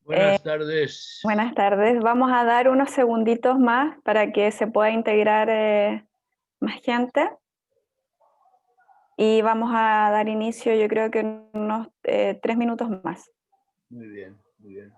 Buenas tardes. Buenas tardes. Vamos a dar unos segunditos más para que se pueda integrar más gente. Y vamos a dar inicio, yo creo que en unos 3 minutos más. Muy bien, muy bien.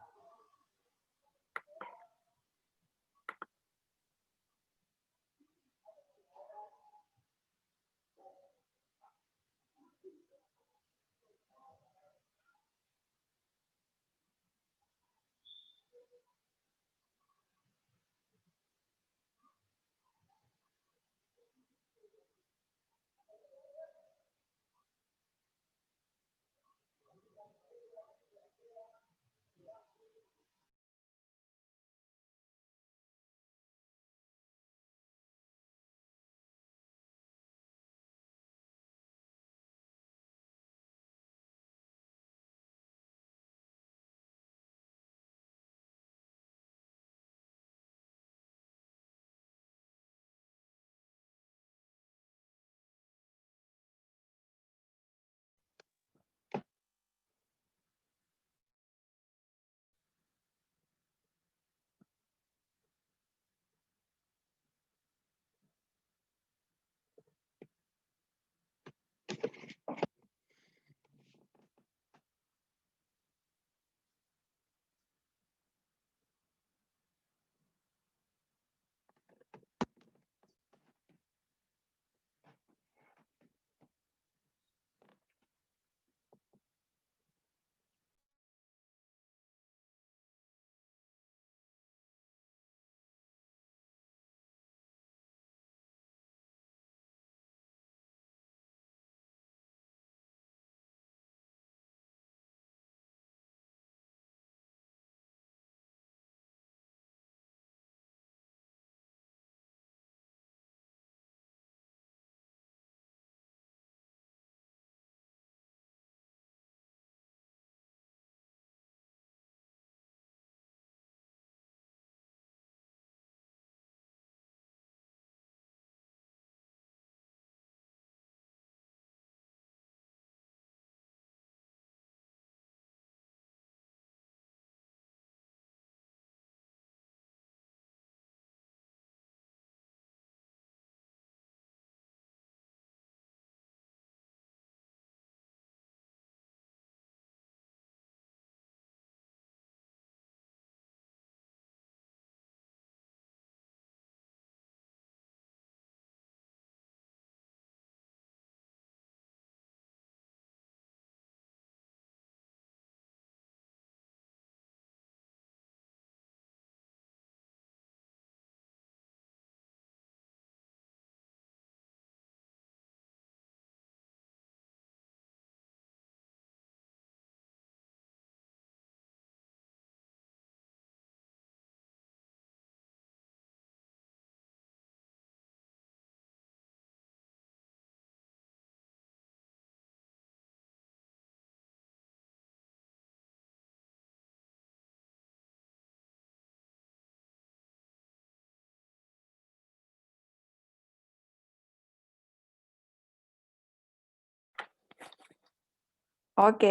Ok.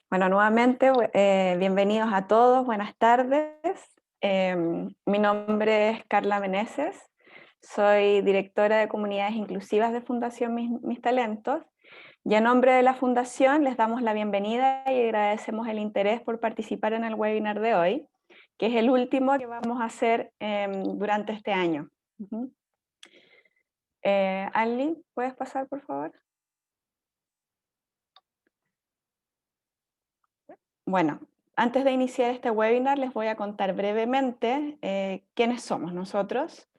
Bueno, nuevamente, bienvenidos a todos, buenas tardes. Mi nombre es Carla Meneses, soy directora de Comunidades Inclusivas de Fundación Mis Talentos, y en nombre de la Fundación les damos la bienvenida y agradecemos el interés por participar en el webinar de hoy, que es el último que vamos a hacer durante este año. Anli, ¿puedes pasar, por favor? Bueno, antes de iniciar este webinar les voy a contar brevemente quiénes somos nosotros.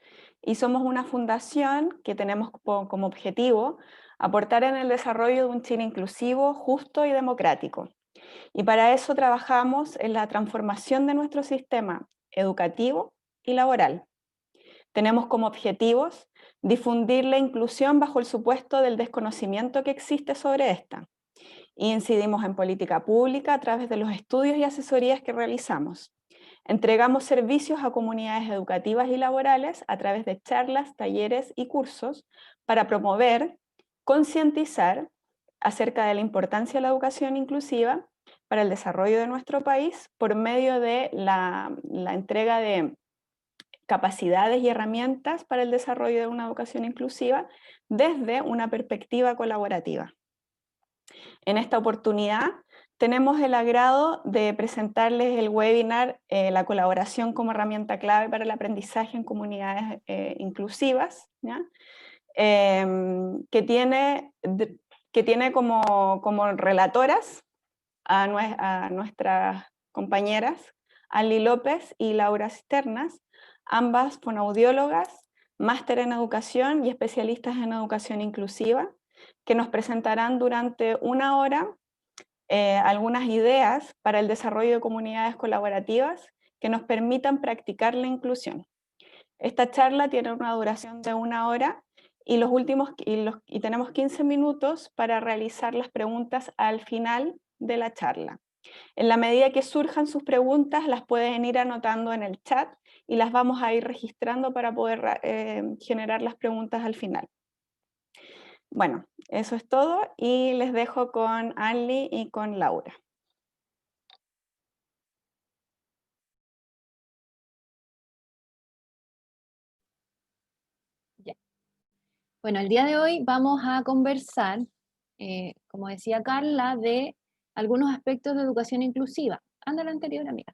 Y somos una fundación que tenemos como objetivo aportar en el desarrollo de un Chile inclusivo, justo y democrático. Y para eso trabajamos en la transformación de nuestro sistema educativo y laboral. Tenemos como objetivos difundir la inclusión bajo el supuesto del desconocimiento que existe sobre esta. Y incidimos en política pública a través de los estudios y asesorías que realizamos. Entregamos servicios a comunidades educativas y laborales a través de charlas, talleres y cursos para promover, concientizar acerca de la importancia de la educación inclusiva para el desarrollo de nuestro país por medio de la entrega de capacidades y herramientas para el desarrollo de una educación inclusiva desde una perspectiva colaborativa. En esta oportunidad tenemos el agrado de presentarles el webinar La colaboración como herramienta clave para el aprendizaje en comunidades inclusivas, ¿ya? Que tiene como relatoras a nuestras compañeras Ali López y Laura Cisternas, ambas fonoaudiólogas, máster en educación y especialistas en educación inclusiva, que nos presentarán durante una hora algunas ideas para el desarrollo de comunidades colaborativas que nos permitan practicar la inclusión. Esta charla tiene una duración de una hora y tenemos 15 minutos para realizar las preguntas al final de la charla. En la medida que surjan sus preguntas, las pueden ir anotando en el chat y las vamos a ir registrando para poder generar las preguntas al final. Bueno, eso es todo y les dejo con Anli y con Laura. Ya. Bueno, el día de hoy vamos a conversar, como decía Carla, de algunos aspectos de educación inclusiva. Anda la anterior, amiga.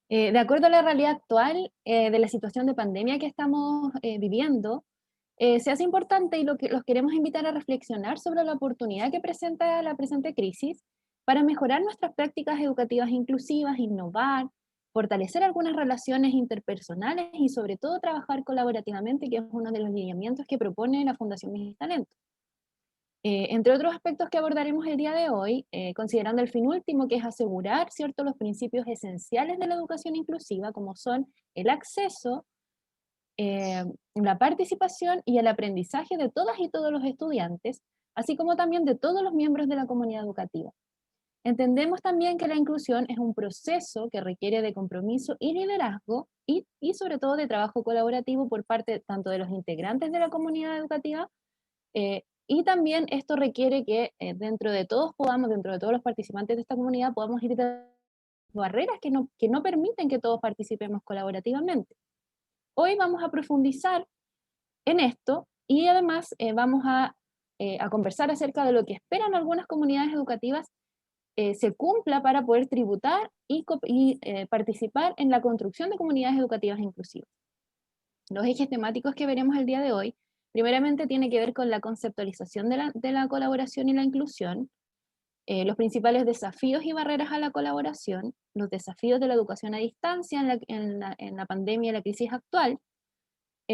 De acuerdo a la realidad actual de la situación de pandemia que estamos viviendo, se hace importante y los queremos invitar a reflexionar sobre la oportunidad que presenta la presente crisis para mejorar nuestras prácticas educativas inclusivas, innovar, fortalecer algunas relaciones interpersonales y sobre todo trabajar colaborativamente, que es uno de los lineamientos que propone la Fundación Mis Talentos. Entre otros aspectos que abordaremos el día de hoy, considerando el fin último, que es asegurar, ¿cierto?, los principios esenciales de la educación inclusiva, como son el acceso, la participación y el aprendizaje de todas y todos los estudiantes, así como también de todos los miembros de la comunidad educativa. Entendemos también que la inclusión es un proceso que requiere de compromiso y liderazgo y sobre todo de trabajo colaborativo por parte tanto de los integrantes de la comunidad educativa y también esto requiere que dentro de todos los participantes de esta comunidad podamos ir de barreras que no permiten que todos participemos colaborativamente. Hoy vamos a profundizar en esto y además vamos a conversar acerca de lo que esperan algunas comunidades educativas se cumpla para poder tributar y participar en la construcción de comunidades educativas inclusivas. Los ejes temáticos que veremos el día de hoy, primeramente tiene que ver con la conceptualización de la colaboración y la inclusión, los principales desafíos y barreras a la colaboración, los desafíos de la educación a distancia en la pandemia y la crisis actual.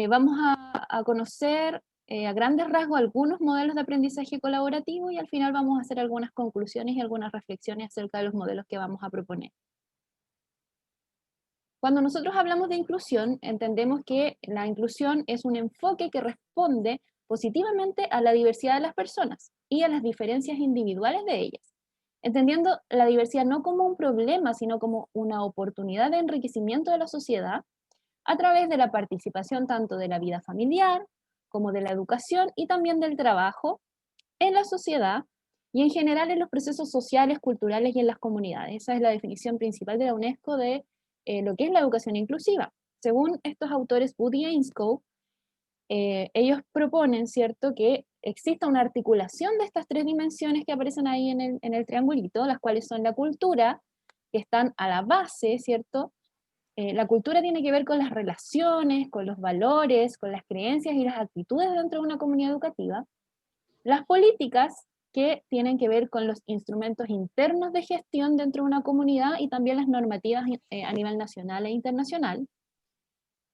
Vamos a conocer a grandes rasgos algunos modelos de aprendizaje colaborativo y al final vamos a hacer algunas conclusiones y algunas reflexiones acerca de los modelos que vamos a proponer. Cuando nosotros hablamos de inclusión, entendemos que la inclusión es un enfoque que responde positivamente a la diversidad de las personas y a las diferencias individuales de ellas, entendiendo la diversidad no como un problema, sino como una oportunidad de enriquecimiento de la sociedad a través de la participación tanto de la vida familiar como de la educación y también del trabajo en la sociedad y en general en los procesos sociales, culturales y en las comunidades. Esa es la definición principal de la UNESCO de lo que es la educación inclusiva. Según estos autores, Wood y Ainscough, ellos proponen, ¿cierto?, que exista una articulación de estas tres dimensiones que aparecen ahí en el triangulito, las cuales son la cultura, que están a la base, ¿cierto? La cultura tiene que ver con las relaciones, con los valores, con las creencias y las actitudes dentro de una comunidad educativa. Las políticas, que tienen que ver con los instrumentos internos de gestión dentro de una comunidad y también las normativas a nivel nacional e internacional.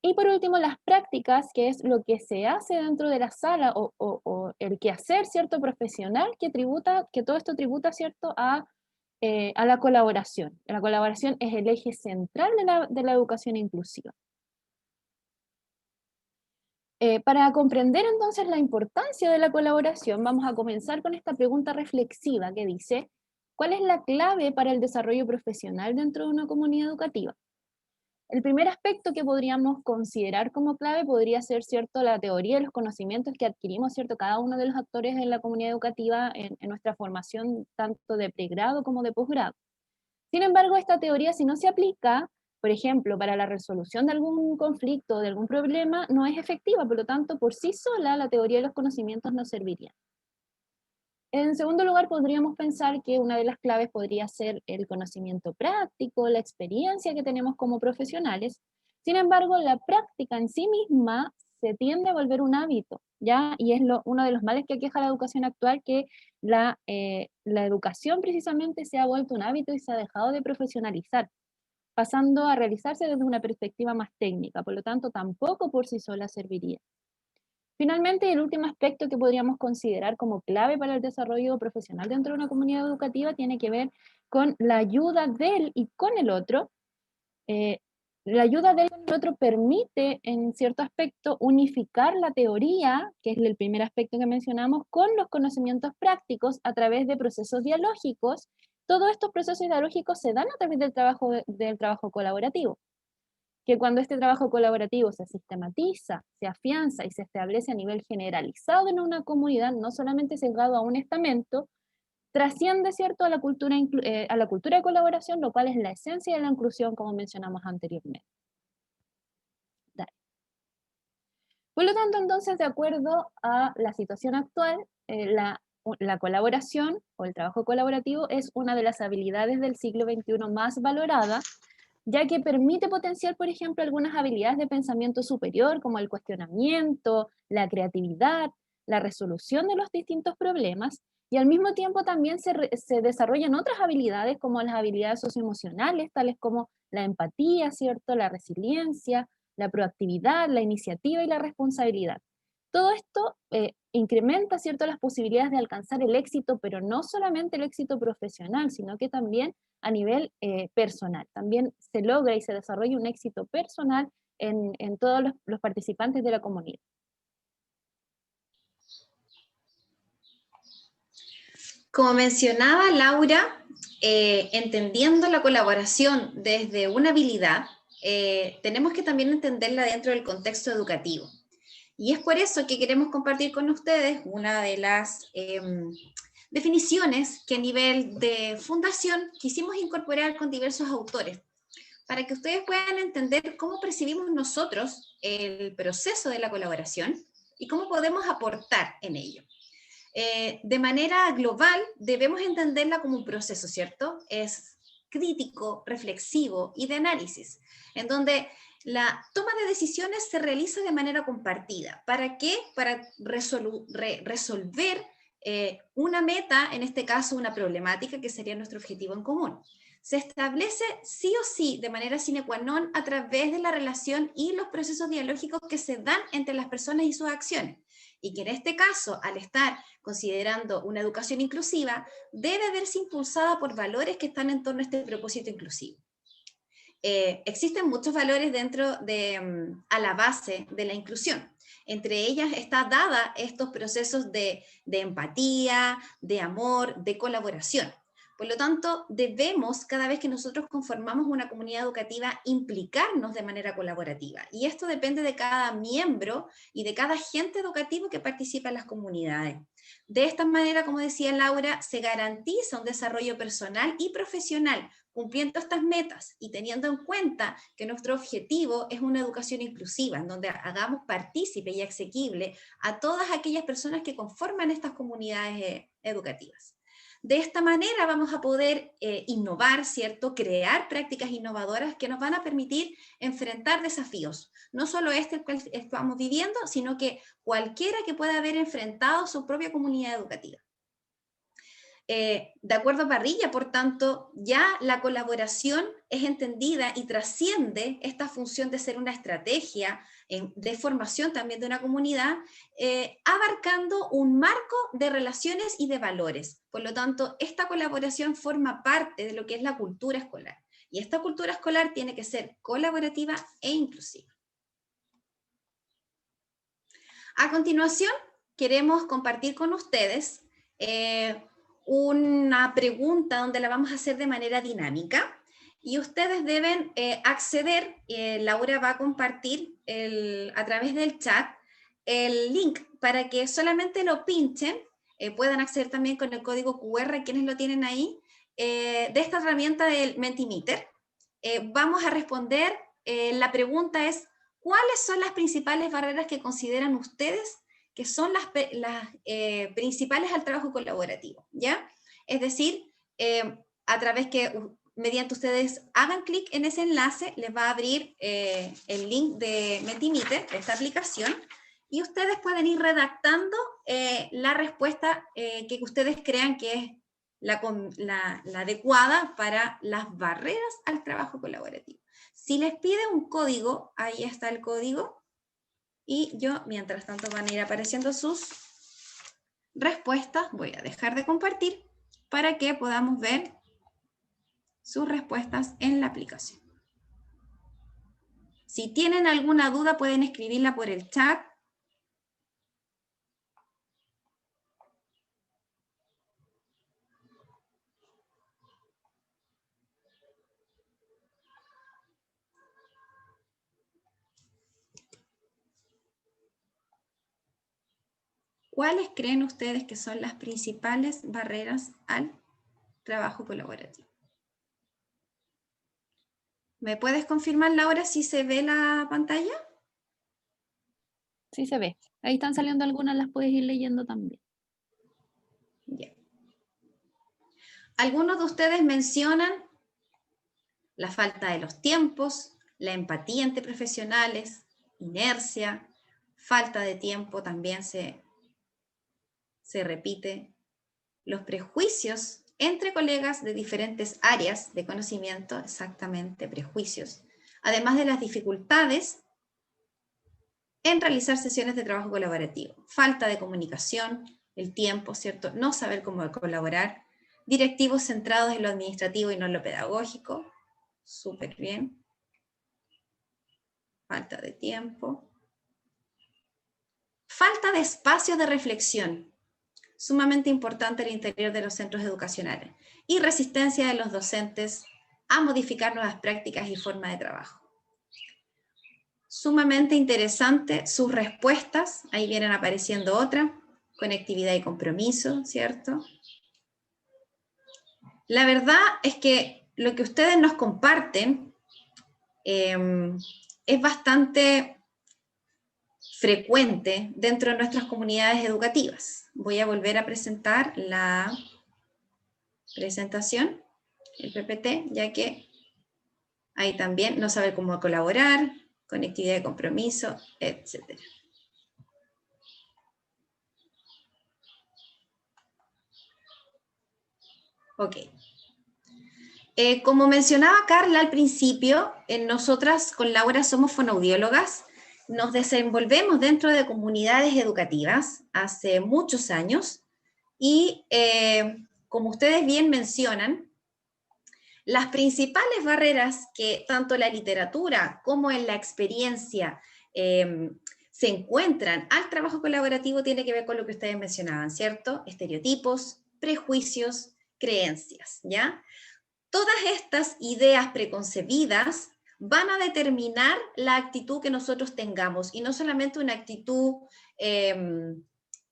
Y por último, las prácticas, que es lo que se hace dentro de la sala o el quehacer, ¿cierto?, profesional que todo esto tributa, ¿cierto?, a la colaboración. La colaboración es el eje central de la educación inclusiva. Para comprender entonces la importancia de la colaboración, vamos a comenzar con esta pregunta reflexiva que dice, ¿cuál es la clave para el desarrollo profesional dentro de una comunidad educativa? El primer aspecto que podríamos considerar como clave podría ser, ¿cierto?, la teoría de los conocimientos que adquirimos, ¿cierto?, cada uno de los actores en la comunidad educativa en nuestra formación, tanto de pregrado como de posgrado. Sin embargo, esta teoría, si no se aplica, por ejemplo, para la resolución de algún conflicto o de algún problema, no es efectiva, por lo tanto, por sí sola, la teoría de los conocimientos no serviría. En segundo lugar, podríamos pensar que una de las claves podría ser el conocimiento práctico, la experiencia que tenemos como profesionales. Sin embargo, la práctica en sí misma se tiende a volver un hábito, ¿ya? Y es uno de los males que aqueja la educación actual, que la educación precisamente se ha vuelto un hábito y se ha dejado de profesionalizar, pasando a realizarse desde una perspectiva más técnica. Por lo tanto, tampoco por sí sola serviría. Finalmente, el último aspecto que podríamos considerar como clave para el desarrollo profesional dentro de una comunidad educativa tiene que ver con la ayuda del y con el otro. La ayuda del y con el otro permite, en cierto aspecto, unificar la teoría, que es el primer aspecto que mencionamos, con los conocimientos prácticos a través de procesos dialógicos. Todos estos procesos dialógicos se dan a través del trabajo colaborativo, que cuando este trabajo colaborativo se sistematiza, se afianza y se establece a nivel generalizado en una comunidad, no solamente sesgado a un estamento, trasciende, ¿cierto?, a la cultura de colaboración, lo cual es la esencia de la inclusión, como mencionamos anteriormente. Dale. Por lo tanto, entonces, de acuerdo a la situación actual, la colaboración o el trabajo colaborativo es una de las habilidades del siglo XXI más valorada, ya que permite potenciar, por ejemplo, algunas habilidades de pensamiento superior, como el cuestionamiento, la creatividad, la resolución de los distintos problemas, y al mismo tiempo también se desarrollan otras habilidades, como las habilidades socioemocionales, tales como la empatía, ¿cierto?, la resiliencia, la proactividad, la iniciativa y la responsabilidad. Todo esto incrementa, ¿cierto?, las posibilidades de alcanzar el éxito, pero no solamente el éxito profesional, sino que también a nivel personal. También se logra y se desarrolla un éxito personal en todos los participantes de la comunidad. Como mencionaba Laura, entendiendo la colaboración desde una habilidad, tenemos que también entenderla dentro del contexto educativo. Y es por eso que queremos compartir con ustedes una de las definiciones que a nivel de fundación quisimos incorporar con diversos autores, para que ustedes puedan entender cómo percibimos nosotros el proceso de la colaboración y cómo podemos aportar en ello. De manera global, debemos entenderla como un proceso, ¿cierto? Es crítico, reflexivo y de análisis, en donde la toma de decisiones se realiza de manera compartida. ¿Para qué? Para resolver una meta, en este caso una problemática que sería nuestro objetivo en común. Se establece sí o sí de manera sine qua non a través de la relación y los procesos dialógicos que se dan entre las personas y sus acciones. Y que en este caso, al estar considerando una educación inclusiva, debe verse impulsada por valores que están en torno a este propósito inclusivo. Existen muchos valores a la base de la inclusión. Entre ellas está dada estos procesos de empatía, de amor, de colaboración. Por lo tanto, debemos, cada vez que nosotros conformamos una comunidad educativa, implicarnos de manera colaborativa. Y esto depende de cada miembro y de cada agente educativo que participa en las comunidades. De esta manera, como decía Laura, se garantiza un desarrollo personal y profesional, cumpliendo estas metas y teniendo en cuenta que nuestro objetivo es una educación inclusiva, en donde hagamos partícipe y asequible a todas aquellas personas que conforman estas comunidades educativas. De esta manera vamos a poder innovar, ¿cierto? Crear prácticas innovadoras que nos van a permitir enfrentar desafíos. No solo el cual estamos viviendo, sino que cualquiera que pueda haber enfrentado su propia comunidad educativa. De acuerdo a Parrilla, por tanto, ya la colaboración es entendida y trasciende esta función de ser una estrategia de formación también de una comunidad, abarcando un marco de relaciones y de valores. Por lo tanto, esta colaboración forma parte de lo que es la cultura escolar. Y esta cultura escolar tiene que ser colaborativa e inclusiva. A continuación, queremos compartir con ustedes una pregunta donde la vamos a hacer de manera dinámica. y ustedes deben acceder, Laura va a compartir a través del chat el link para que solamente lo pinchen, puedan acceder también con el código QR, quienes lo tienen ahí, de esta herramienta del Mentimeter. Vamos a responder, la pregunta es, ¿cuáles son las principales barreras que consideran ustedes que son las principales al trabajo colaborativo? ¿Ya? Es decir, a través que mediante ustedes hagan clic en ese enlace, les va a abrir el link de Mentimeter, esta aplicación, y ustedes pueden ir redactando la respuesta que ustedes crean que es la adecuada para las barreras al trabajo colaborativo. Si les pide un código, ahí está el código, y yo, mientras tanto van a ir apareciendo sus respuestas, voy a dejar de compartir para que podamos ver sus respuestas en la aplicación. Si tienen alguna duda, pueden escribirla por el chat. ¿Cuáles creen ustedes que son las principales barreras al trabajo colaborativo? ¿Me puedes confirmar, Laura, si se ve la pantalla? Sí se ve. Ahí están saliendo algunas, las puedes ir leyendo también. Bien. Algunos de ustedes mencionan la falta de los tiempos, la empatía entre profesionales, inercia, falta de tiempo también se repite, los prejuicios entre colegas de diferentes áreas de conocimiento, exactamente, prejuicios, además de las dificultades en realizar sesiones de trabajo colaborativo, falta de comunicación, el tiempo, ¿cierto? No saber cómo colaborar, directivos centrados en lo administrativo y no en lo pedagógico, súper bien, falta de tiempo, falta de espacios de reflexión, sumamente importante al interior de los centros educacionales, y resistencia de los docentes a modificar nuevas prácticas y formas de trabajo. Sumamente interesante sus respuestas, ahí vienen apareciendo otras, conectividad y compromiso, ¿cierto? La verdad es que lo que ustedes nos comparten es bastante frecuente dentro de nuestras comunidades educativas. Voy a volver a presentar la presentación, el PPT, ya que ahí también no saber cómo colaborar, conectividad de compromiso, etc. Ok. Como mencionaba Carla al principio, nosotras con Laura somos fonoaudiólogas, nos desenvolvemos dentro de comunidades educativas hace muchos años y como ustedes bien mencionan, las principales barreras que tanto en la literatura como en la experiencia se encuentran al trabajo colaborativo tiene que ver con lo que ustedes mencionaban, ¿cierto? Estereotipos, prejuicios, creencias, ¿ya? Todas estas ideas preconcebidas van a determinar la actitud que nosotros tengamos, y no solamente una actitud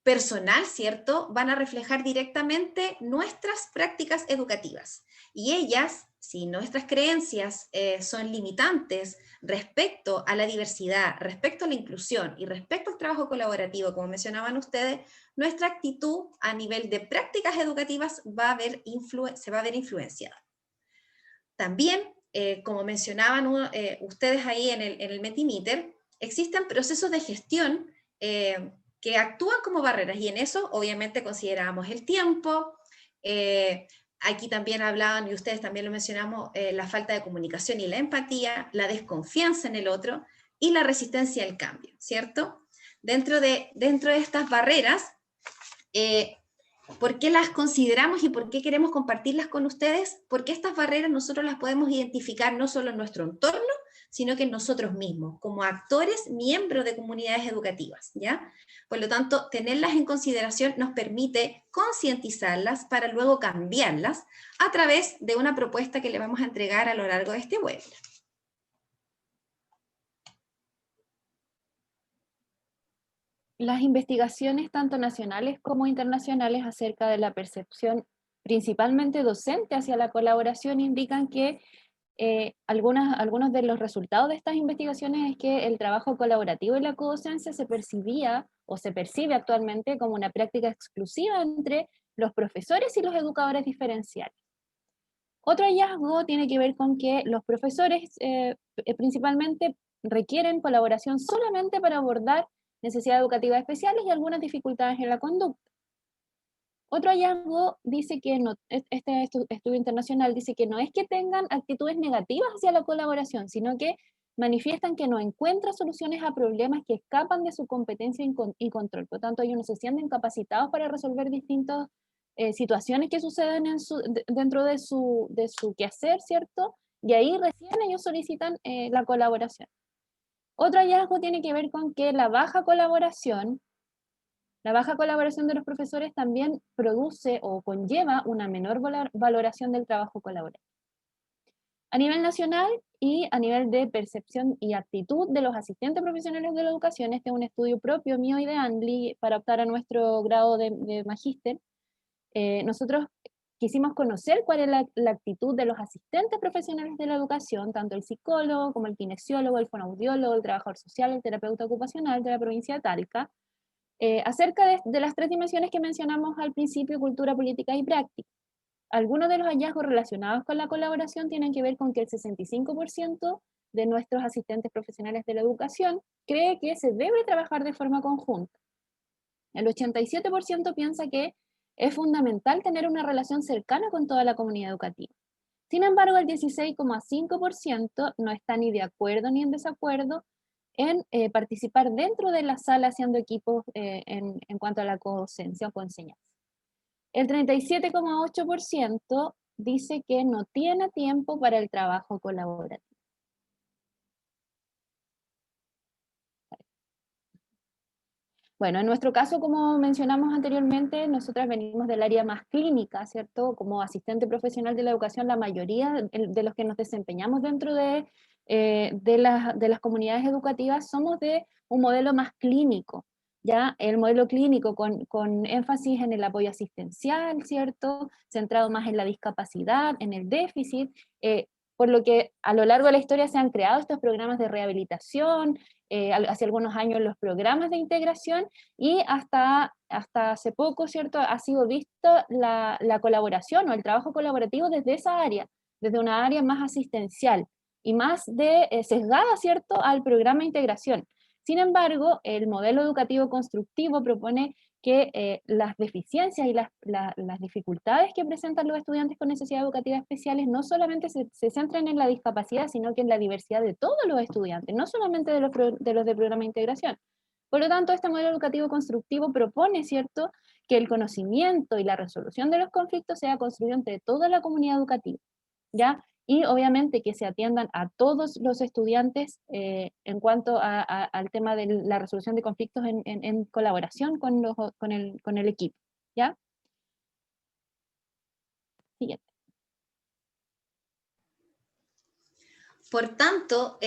personal, ¿cierto? Van a reflejar directamente nuestras prácticas educativas. Y ellas, si nuestras creencias son limitantes respecto a la diversidad, respecto a la inclusión y respecto al trabajo colaborativo, como mencionaban ustedes, nuestra actitud a nivel de prácticas educativas se va a ver influenciada. También, como mencionaban ustedes ahí en el Mentimeter, existen procesos de gestión que actúan como barreras, y en eso obviamente consideramos el tiempo, aquí también hablaban, y ustedes también lo mencionamos, la falta de comunicación y la empatía, la desconfianza en el otro y la resistencia al cambio, ¿cierto? Dentro de estas barreras, ¿por qué las consideramos y por qué queremos compartirlas con ustedes? Porque estas barreras nosotros las podemos identificar no solo en nuestro entorno, sino que en nosotros mismos, como actores, miembros de comunidades educativas, ¿ya? Por lo tanto, tenerlas en consideración nos permite concientizarlas para luego cambiarlas a través de una propuesta que le vamos a entregar a lo largo de este webinar. Las investigaciones tanto nacionales como internacionales acerca de la percepción principalmente docente hacia la colaboración indican que algunos de los resultados de estas investigaciones es que el trabajo colaborativo y la codocencia se percibía o se percibe actualmente como una práctica exclusiva entre los profesores y los educadores diferenciales. Otro hallazgo tiene que ver con que los profesores principalmente requieren colaboración solamente para abordar necesidades educativas especiales y algunas dificultades en la conducta. Otro hallazgo dice que este estudio internacional dice que no es que tengan actitudes negativas hacia la colaboración, sino que manifiestan que no encuentran soluciones a problemas que escapan de su competencia y control. Por lo tanto, ellos no se sienten capacitados para resolver distintas situaciones que suceden dentro de su quehacer, ¿cierto? Y ahí recién ellos solicitan la colaboración. Otro hallazgo tiene que ver con que la baja colaboración de los profesores también produce o conlleva una menor valoración del trabajo colaborativo. A nivel nacional y a nivel de percepción y actitud de los asistentes profesionales de la educación, este es un estudio propio mío y de Anli para optar a nuestro grado de magíster. Nosotros quisimos conocer cuál es la actitud de los asistentes profesionales de la educación, tanto el psicólogo como el kinesiólogo, el fonoaudiólogo, el trabajador social, el terapeuta ocupacional de la provincia de Talca, acerca de las tres dimensiones que mencionamos al principio: cultura, política y práctica. Algunos de los hallazgos relacionados con la colaboración tienen que ver con que el 65% de nuestros asistentes profesionales de la educación cree que se debe trabajar de forma conjunta. El 87% piensa que es fundamental tener una relación cercana con toda la comunidad educativa. Sin embargo, el 16,5% no está ni de acuerdo ni en desacuerdo en participar dentro de la sala haciendo equipos en cuanto a la docencia o coenseñanza. El 37,8% dice que no tiene tiempo para el trabajo colaborativo. Bueno, en nuestro caso, como mencionamos anteriormente, nosotras venimos del área más clínica, ¿cierto? Como asistente profesional de la educación, la mayoría de los que nos desempeñamos dentro de las comunidades educativas somos de un modelo más clínico, ¿ya? El modelo clínico con énfasis en el apoyo asistencial, ¿cierto? Centrado más en la discapacidad, en el déficit, por lo que a lo largo de la historia se han creado estos programas de rehabilitación, hace algunos años los programas de integración, y hasta hace poco, ¿cierto?, ha sido visto la colaboración o el trabajo colaborativo desde esa área, desde una área más asistencial y más sesgada, ¿cierto?, al programa de integración. Sin embargo, el modelo educativo constructivo propone que las deficiencias y las dificultades que presentan los estudiantes con necesidades educativas especiales no solamente se centran en la discapacidad, sino que en la diversidad de todos los estudiantes, no solamente de los de programa de integración. Por lo tanto, este modelo educativo constructivo propone, ¿cierto?, que el conocimiento y la resolución de los conflictos sea construido entre toda la comunidad educativa, ¿ya? Y obviamente que se atiendan a todos los estudiantes en cuanto al tema de la resolución de conflictos en colaboración con el equipo, ¿ya? Siguiente. Por tanto,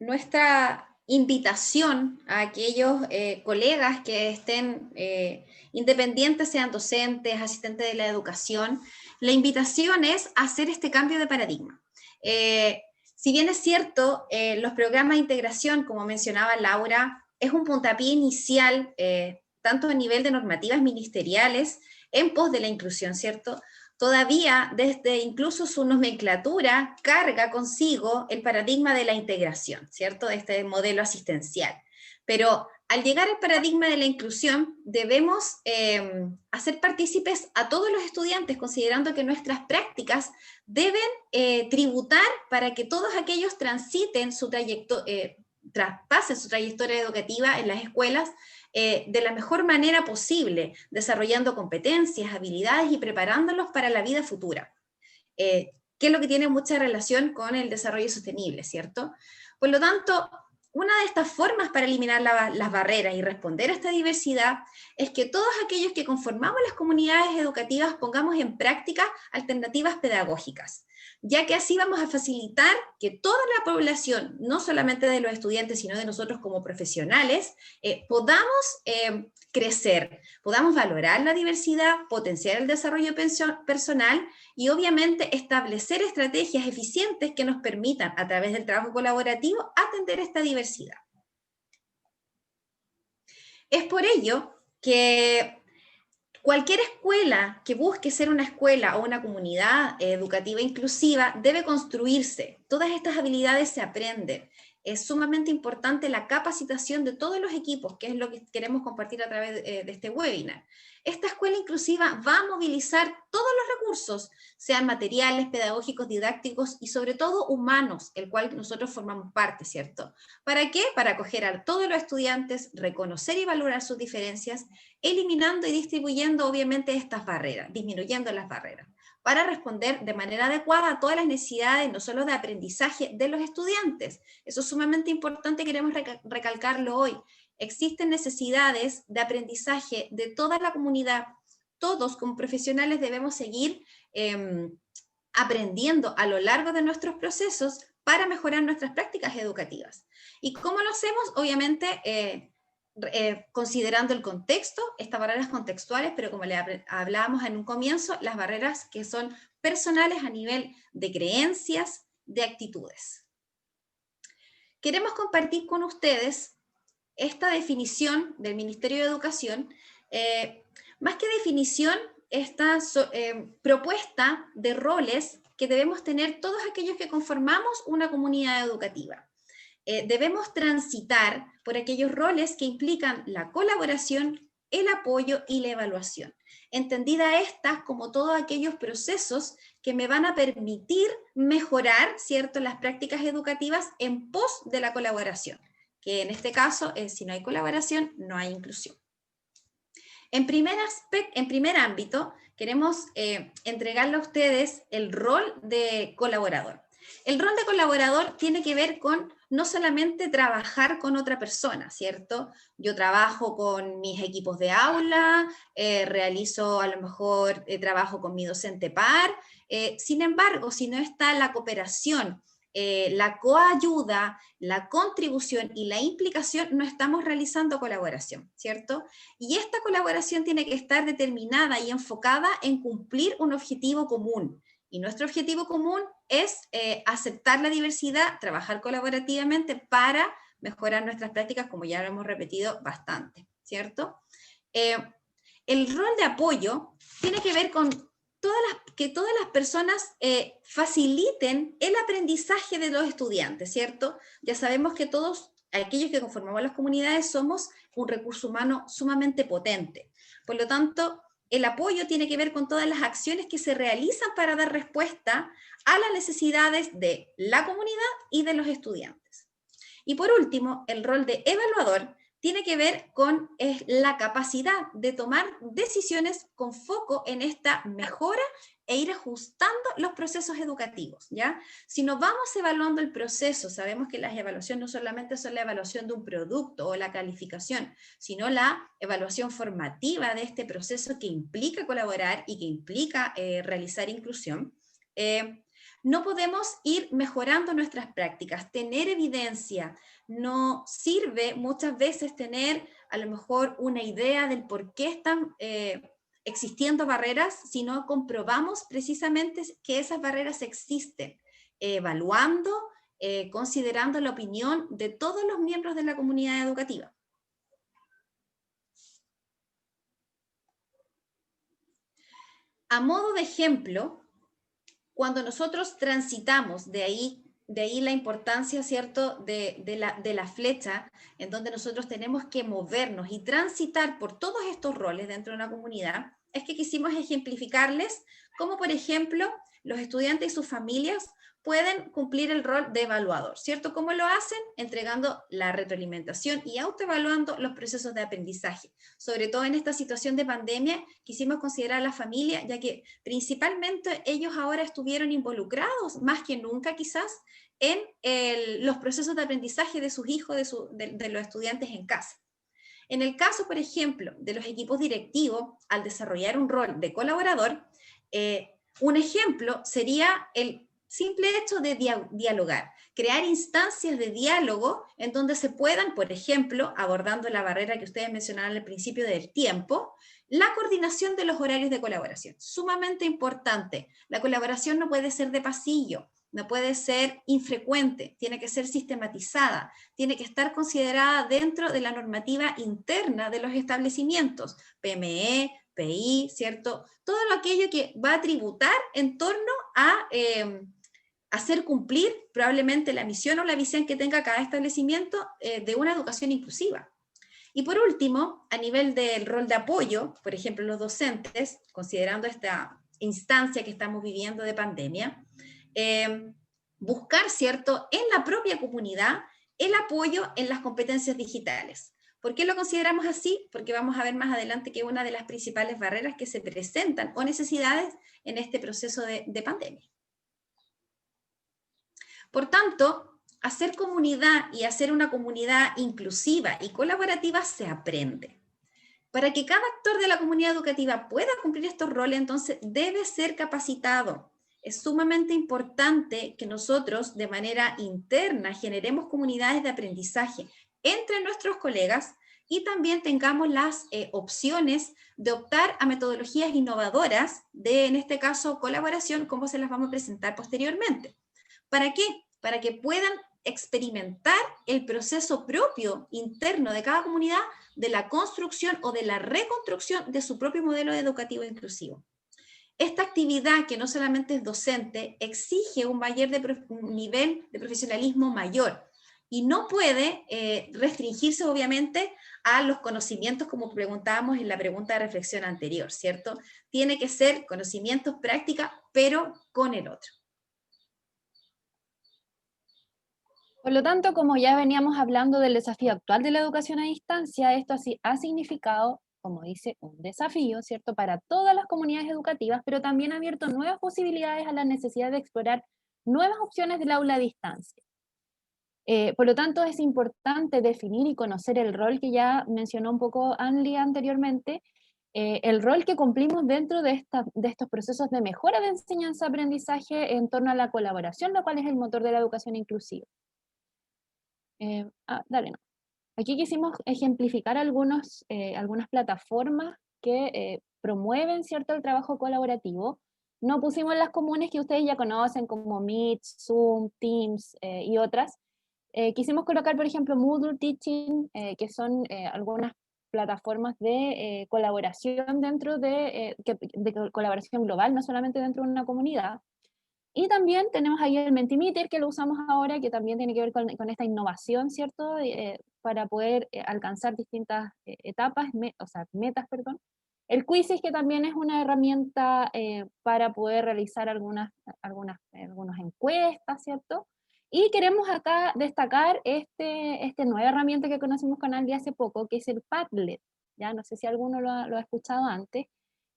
nuestra invitación a aquellos colegas que estén independientes, sean docentes, asistentes de la educación, la invitación es hacer este cambio de paradigma. Si bien es cierto, los programas de integración, como mencionaba Laura, es un puntapié inicial, tanto a nivel de normativas ministeriales, en pos de la inclusión, ¿cierto? Todavía, desde incluso su nomenclatura, carga consigo el paradigma de la integración, ¿cierto? De este modelo asistencial. Pero al llegar al paradigma de la inclusión, debemos hacer partícipes a todos los estudiantes, considerando que nuestras prácticas deben tributar para que todos aquellos traspasen su trayectoria educativa en las escuelas de la mejor manera posible, desarrollando competencias, habilidades y preparándolos para la vida futura, que es lo que tiene mucha relación con el desarrollo sostenible, ¿cierto? Por lo tanto, una de estas formas para eliminar las barreras y responder a esta diversidad es que todos aquellos que conformamos las comunidades educativas pongamos en práctica alternativas pedagógicas, ya que así vamos a facilitar que toda la población, no solamente de los estudiantes, sino de nosotros como profesionales, podamos crecer, podamos valorar la diversidad, potenciar el desarrollo personal y obviamente establecer estrategias eficientes que nos permitan, a través del trabajo colaborativo, atender esta diversidad. Es por ello que cualquier escuela que busque ser una escuela o una comunidad educativa inclusiva debe construirse. Todas estas habilidades se aprenden. Es sumamente importante la capacitación de todos los equipos, que es lo que queremos compartir a través de este webinar. Esta escuela inclusiva va a movilizar todos los recursos, sean materiales, pedagógicos, didácticos y sobre todo humanos, el cual nosotros formamos parte, ¿cierto? ¿Para qué? Para acoger a todos los estudiantes, reconocer y valorar sus diferencias, eliminando y distribuyendo obviamente estas barreras, disminuyendo las barreras, para responder de manera adecuada a todas las necesidades, no solo de aprendizaje de los estudiantes. Eso es sumamente importante, queremos recalcarlo hoy. Existen necesidades de aprendizaje de toda la comunidad. Todos como profesionales debemos seguir aprendiendo a lo largo de nuestros procesos para mejorar nuestras prácticas educativas. ¿Y cómo lo hacemos? Obviamente, considerando el contexto, estas barreras contextuales, pero como le hablábamos en un comienzo, las barreras que son personales a nivel de creencias, de actitudes. Queremos compartir con ustedes esta definición del Ministerio de Educación, más que definición, esta propuesta de roles que debemos tener todos aquellos que conformamos una comunidad educativa. Debemos transitar por aquellos roles que implican la colaboración, el apoyo y la evaluación, entendida estas como todos aquellos procesos que me van a permitir mejorar, ¿cierto?, las prácticas educativas en pos de la colaboración, que en este caso, si no hay colaboración, no hay inclusión. En primer ámbito, queremos entregarle a ustedes el rol de colaborador. El rol de colaborador tiene que ver con no solamente trabajar con otra persona, ¿cierto? Yo trabajo con mis equipos de aula, realizo a lo mejor trabajo con mi docente par, sin embargo, si no está la cooperación, la coayuda, la contribución y la implicación, no estamos realizando colaboración, ¿cierto? Y esta colaboración tiene que estar determinada y enfocada en cumplir un objetivo común. Y nuestro objetivo común es aceptar la diversidad, trabajar colaborativamente para mejorar nuestras prácticas, como ya lo hemos repetido bastante, ¿cierto? El rol de apoyo tiene que ver con que todas las personas faciliten el aprendizaje de los estudiantes, ¿cierto? Ya sabemos que todos aquellos que conformamos las comunidades somos un recurso humano sumamente potente. Por lo tanto, el apoyo tiene que ver con todas las acciones que se realizan para dar respuesta a las necesidades de la comunidad y de los estudiantes. Y por último, el rol de evaluador tiene que ver con la capacidad de tomar decisiones con foco en esta mejora e ir ajustando los procesos educativos, ¿ya? Si nos vamos evaluando el proceso, sabemos que las evaluaciones no solamente son la evaluación de un producto o la calificación, sino la evaluación formativa de este proceso que implica colaborar y que implica realizar inclusión. No podemos ir mejorando nuestras prácticas, tener evidencia. No sirve muchas veces tener a lo mejor una idea del por qué están existiendo barreras, si no comprobamos precisamente que esas barreras existen, evaluando, considerando la opinión de todos los miembros de la comunidad educativa. A modo de ejemplo, cuando nosotros transitamos, de ahí la importancia, ¿cierto?, de la flecha, en donde nosotros tenemos que movernos y transitar por todos estos roles dentro de una comunidad, es que quisimos ejemplificarles cómo, por ejemplo, los estudiantes y sus familias pueden cumplir el rol de evaluador, ¿cierto? ¿Cómo lo hacen? Entregando la retroalimentación y autoevaluando los procesos de aprendizaje. Sobre todo en esta situación de pandemia, quisimos considerar a la familia, ya que principalmente ellos ahora estuvieron involucrados, más que nunca quizás, en los procesos de aprendizaje de sus hijos, de los estudiantes en casa. En el caso, por ejemplo, de los equipos directivos, al desarrollar un rol de colaborador, un ejemplo sería el simple hecho de dialogar, crear instancias de diálogo en donde se puedan, por ejemplo, abordando la barrera que ustedes mencionaron al principio del tiempo, la coordinación de los horarios de colaboración. Sumamente importante. La colaboración no puede ser de pasillo, no puede ser infrecuente, tiene que ser sistematizada, tiene que estar considerada dentro de la normativa interna de los establecimientos, PME, PI, ¿cierto? Todo aquello que va a tributar en torno a hacer cumplir probablemente la misión o la visión que tenga cada establecimiento de una educación inclusiva. Y por último, a nivel del rol de apoyo, por ejemplo, los docentes, considerando esta instancia que estamos viviendo de pandemia, buscar, ¿cierto?, en la propia comunidad el apoyo en las competencias digitales. ¿Por qué lo consideramos así? Porque vamos a ver más adelante que una de las principales barreras que se presentan o necesidades en este proceso de pandemia. Por tanto, hacer comunidad y hacer una comunidad inclusiva y colaborativa se aprende. Para que cada actor de la comunidad educativa pueda cumplir estos roles, entonces debe ser capacitado. Es sumamente importante que nosotros de manera interna generemos comunidades de aprendizaje entre nuestros colegas y también tengamos las opciones de optar a metodologías innovadoras de, en este caso, colaboración, como se las vamos a presentar posteriormente. ¿Para qué? Para que puedan experimentar el proceso propio interno de cada comunidad de la construcción o de la reconstrucción de su propio modelo educativo inclusivo. Esta actividad, que no solamente es docente, exige un nivel de profesionalismo mayor y no puede restringirse, obviamente, a los conocimientos, como preguntábamos en la pregunta de reflexión anterior, ¿cierto? Tiene que ser conocimientos, práctica, pero con el otro. Por lo tanto, como ya veníamos hablando del desafío actual de la educación a distancia, esto ha significado, como dice, un desafío, ¿cierto?, para todas las comunidades educativas, pero también ha abierto nuevas posibilidades a la necesidad de explorar nuevas opciones del aula a distancia. Por lo tanto, es importante definir y conocer el rol que ya mencionó un poco Anli anteriormente, el rol que cumplimos dentro de estos procesos de mejora de enseñanza-aprendizaje en torno a la colaboración, lo cual es el motor de la educación inclusiva. Dale, no. Aquí quisimos ejemplificar algunas plataformas que promueven, ¿cierto?, el trabajo colaborativo. No pusimos las comunes que ustedes ya conocen, como Meet, Zoom, Teams y otras. Quisimos colocar, por ejemplo, Moodle Teaching, que son algunas plataformas de colaboración dentro de colaboración global, no solamente dentro de una comunidad. Y también tenemos ahí el Mentimeter, que lo usamos ahora, que también tiene que ver con esta innovación, ¿cierto? Para poder alcanzar distintas metas, perdón. El Quizzes, que también es una herramienta para poder realizar algunas encuestas, ¿cierto? Y queremos acá destacar esta nueva herramienta que conocimos con Andy hace poco, que es el Padlet. Ya no sé si alguno lo ha escuchado antes,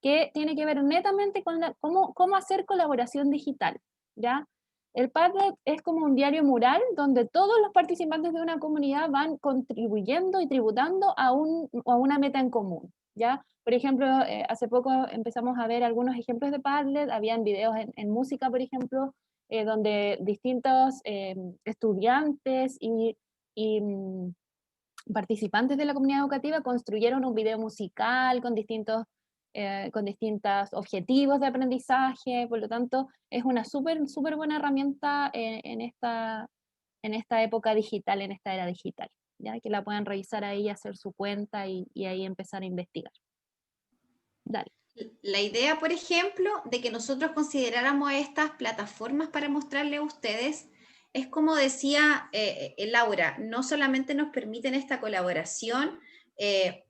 que tiene que ver netamente con cómo hacer colaboración digital, ¿ya? El Padlet es como un diario mural donde todos los participantes de una comunidad van contribuyendo y tributando a una meta en común, ¿ya? Por ejemplo, hace poco empezamos a ver algunos ejemplos de Padlet, habían videos en música, por ejemplo, donde distintos estudiantes y participantes de la comunidad educativa construyeron un video musical con distintos objetivos de aprendizaje. Por lo tanto, es una súper buena herramienta en esta época digital, en esta era digital, ¿ya? Que la puedan revisar ahí, hacer su cuenta y ahí empezar a investigar. Dale. La idea, por ejemplo, de que nosotros consideráramos estas plataformas para mostrarle a ustedes es, como decía Laura, no solamente nos permiten esta colaboración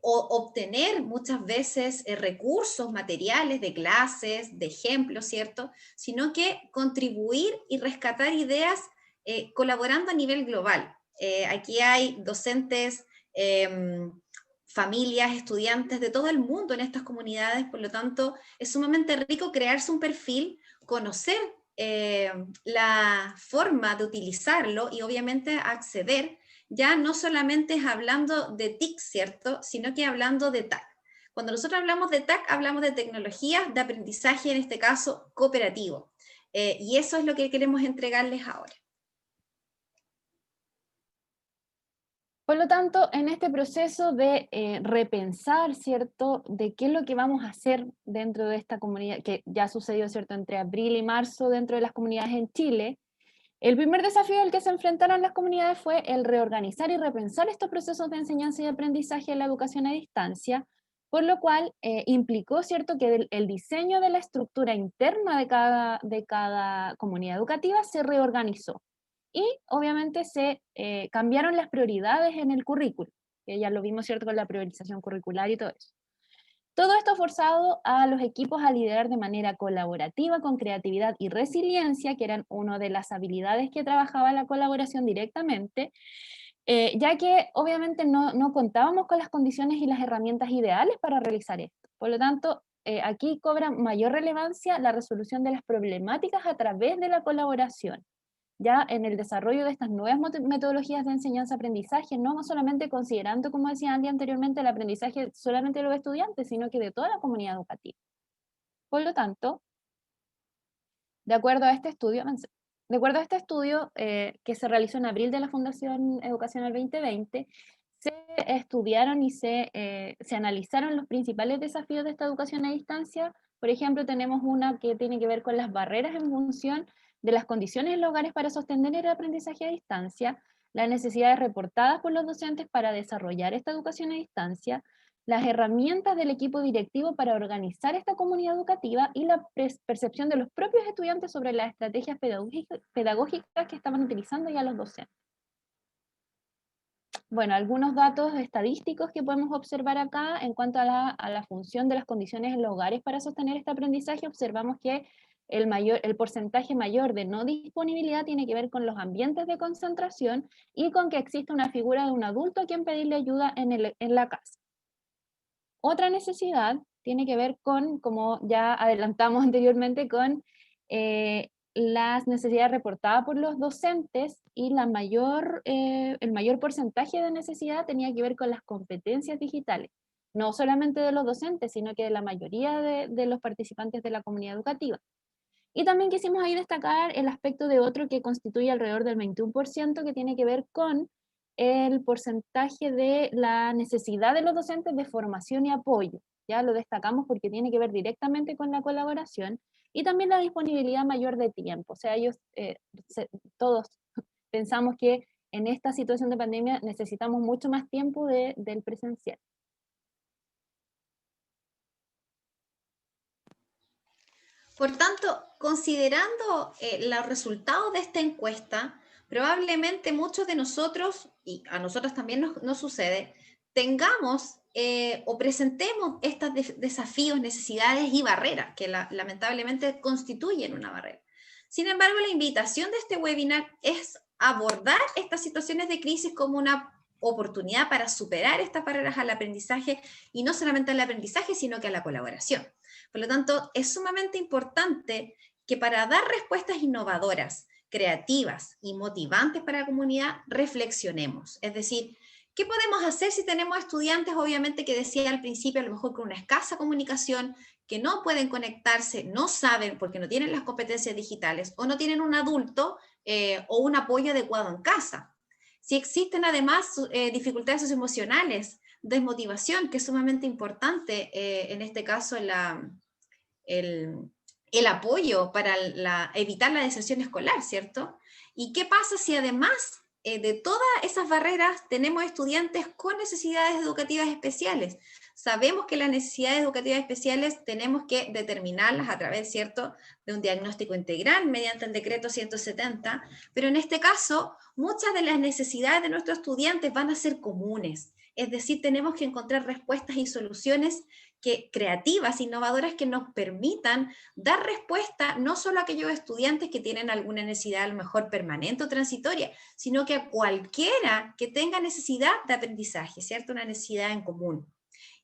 o obtener muchas veces recursos materiales de clases, de ejemplos, ¿cierto? Sino que contribuir y rescatar ideas colaborando a nivel global. Aquí hay docentes, familias, estudiantes de todo el mundo en estas comunidades, por lo tanto es sumamente rico crearse un perfil, conocer la forma de utilizarlo y obviamente acceder, ya no solamente es hablando de TIC, ¿cierto? Sino que hablando de TAC. Cuando nosotros hablamos de TAC, hablamos de tecnologías de aprendizaje, en este caso cooperativo. Y eso es lo que queremos entregarles ahora. Por lo tanto, en este proceso de repensar, ¿cierto?, de qué es lo que vamos a hacer dentro de esta comunidad, que ya sucedió, ¿cierto?, entre abril y marzo dentro de las comunidades en Chile, el primer desafío al que se enfrentaron las comunidades fue el reorganizar y repensar estos procesos de enseñanza y aprendizaje en la educación a distancia, por lo cual implicó, ¿cierto?, que el diseño de la estructura interna de cada comunidad educativa se reorganizó. Y obviamente se cambiaron las prioridades en el currículo, que ya lo vimos, ¿cierto?, con la priorización curricular y todo eso. Todo esto ha forzado a los equipos a liderar de manera colaborativa, con creatividad y resiliencia, que eran una de las habilidades que trabajaba la colaboración directamente, ya que obviamente no contábamos con las condiciones y las herramientas ideales para realizar esto. Por lo tanto, aquí cobra mayor relevancia la resolución de las problemáticas a través de la colaboración, ya en el desarrollo de estas nuevas metodologías de enseñanza-aprendizaje, no solamente considerando, como decía Andy anteriormente, el aprendizaje solamente de los estudiantes, sino que de toda la comunidad educativa. Por lo tanto, de acuerdo a este estudio que se realizó en abril de la Fundación Educacional 2020, se estudiaron y se analizaron los principales desafíos de esta educación a distancia. Por ejemplo, tenemos una que tiene que ver con las barreras en función de las condiciones en los hogares para sostener el aprendizaje a distancia, las necesidades reportadas por los docentes para desarrollar esta educación a distancia, las herramientas del equipo directivo para organizar esta comunidad educativa y la percepción de los propios estudiantes sobre las estrategias pedagógicas que estaban utilizando ya los docentes. Bueno, algunos datos estadísticos que podemos observar acá en cuanto a la función de las condiciones en los hogares para sostener este aprendizaje. Observamos que el porcentaje mayor de no disponibilidad tiene que ver con los ambientes de concentración y con que existe una figura de un adulto a quien pedirle ayuda en la casa. Otra necesidad tiene que ver con, como ya adelantamos anteriormente, con las necesidades reportadas por los docentes, y el mayor porcentaje de necesidad tenía que ver con las competencias digitales, no solamente de los docentes, sino que de la mayoría de los participantes de la comunidad educativa. Y también quisimos ahí destacar el aspecto de otro que constituye alrededor del 21%, que tiene que ver con el porcentaje de la necesidad de los docentes de formación y apoyo. Ya lo destacamos porque tiene que ver directamente con la colaboración, y también la disponibilidad mayor de tiempo. O sea, todos pensamos que en esta situación de pandemia necesitamos mucho más tiempo del presencial. Por tanto, considerando los resultados de esta encuesta, probablemente muchos de nosotros, y a nosotros también nos sucede, tengamos o presentemos estos desafíos, necesidades y barreras que lamentablemente constituyen una barrera. Sin embargo, la invitación de este webinar es abordar estas situaciones de crisis como una oportunidad para superar estas barreras al aprendizaje, y no solamente al aprendizaje, sino que a la colaboración. Por lo tanto, es sumamente importante que para dar respuestas innovadoras, creativas y motivantes para la comunidad, reflexionemos. Es decir, ¿qué podemos hacer si tenemos estudiantes, obviamente, que decía al principio, a lo mejor con una escasa comunicación, que no pueden conectarse, no saben porque no tienen las competencias digitales, o no tienen un adulto o un apoyo adecuado en casa? Si existen además dificultades socioemocionales, desmotivación, que es sumamente importante en este caso el apoyo para evitar la deserción escolar, ¿cierto? ¿Y qué pasa si además de todas esas barreras tenemos estudiantes con necesidades educativas especiales? Sabemos que las necesidades educativas especiales tenemos que determinarlas a través, ¿cierto?, de un diagnóstico integral mediante el decreto 170, pero en este caso muchas de las necesidades de nuestros estudiantes van a ser comunes, es decir, tenemos que encontrar respuestas y soluciones creativas, innovadoras, que nos permitan dar respuesta no solo a aquellos estudiantes que tienen alguna necesidad a lo mejor permanente o transitoria, sino que a cualquiera que tenga necesidad de aprendizaje, ¿cierto? Una necesidad en común.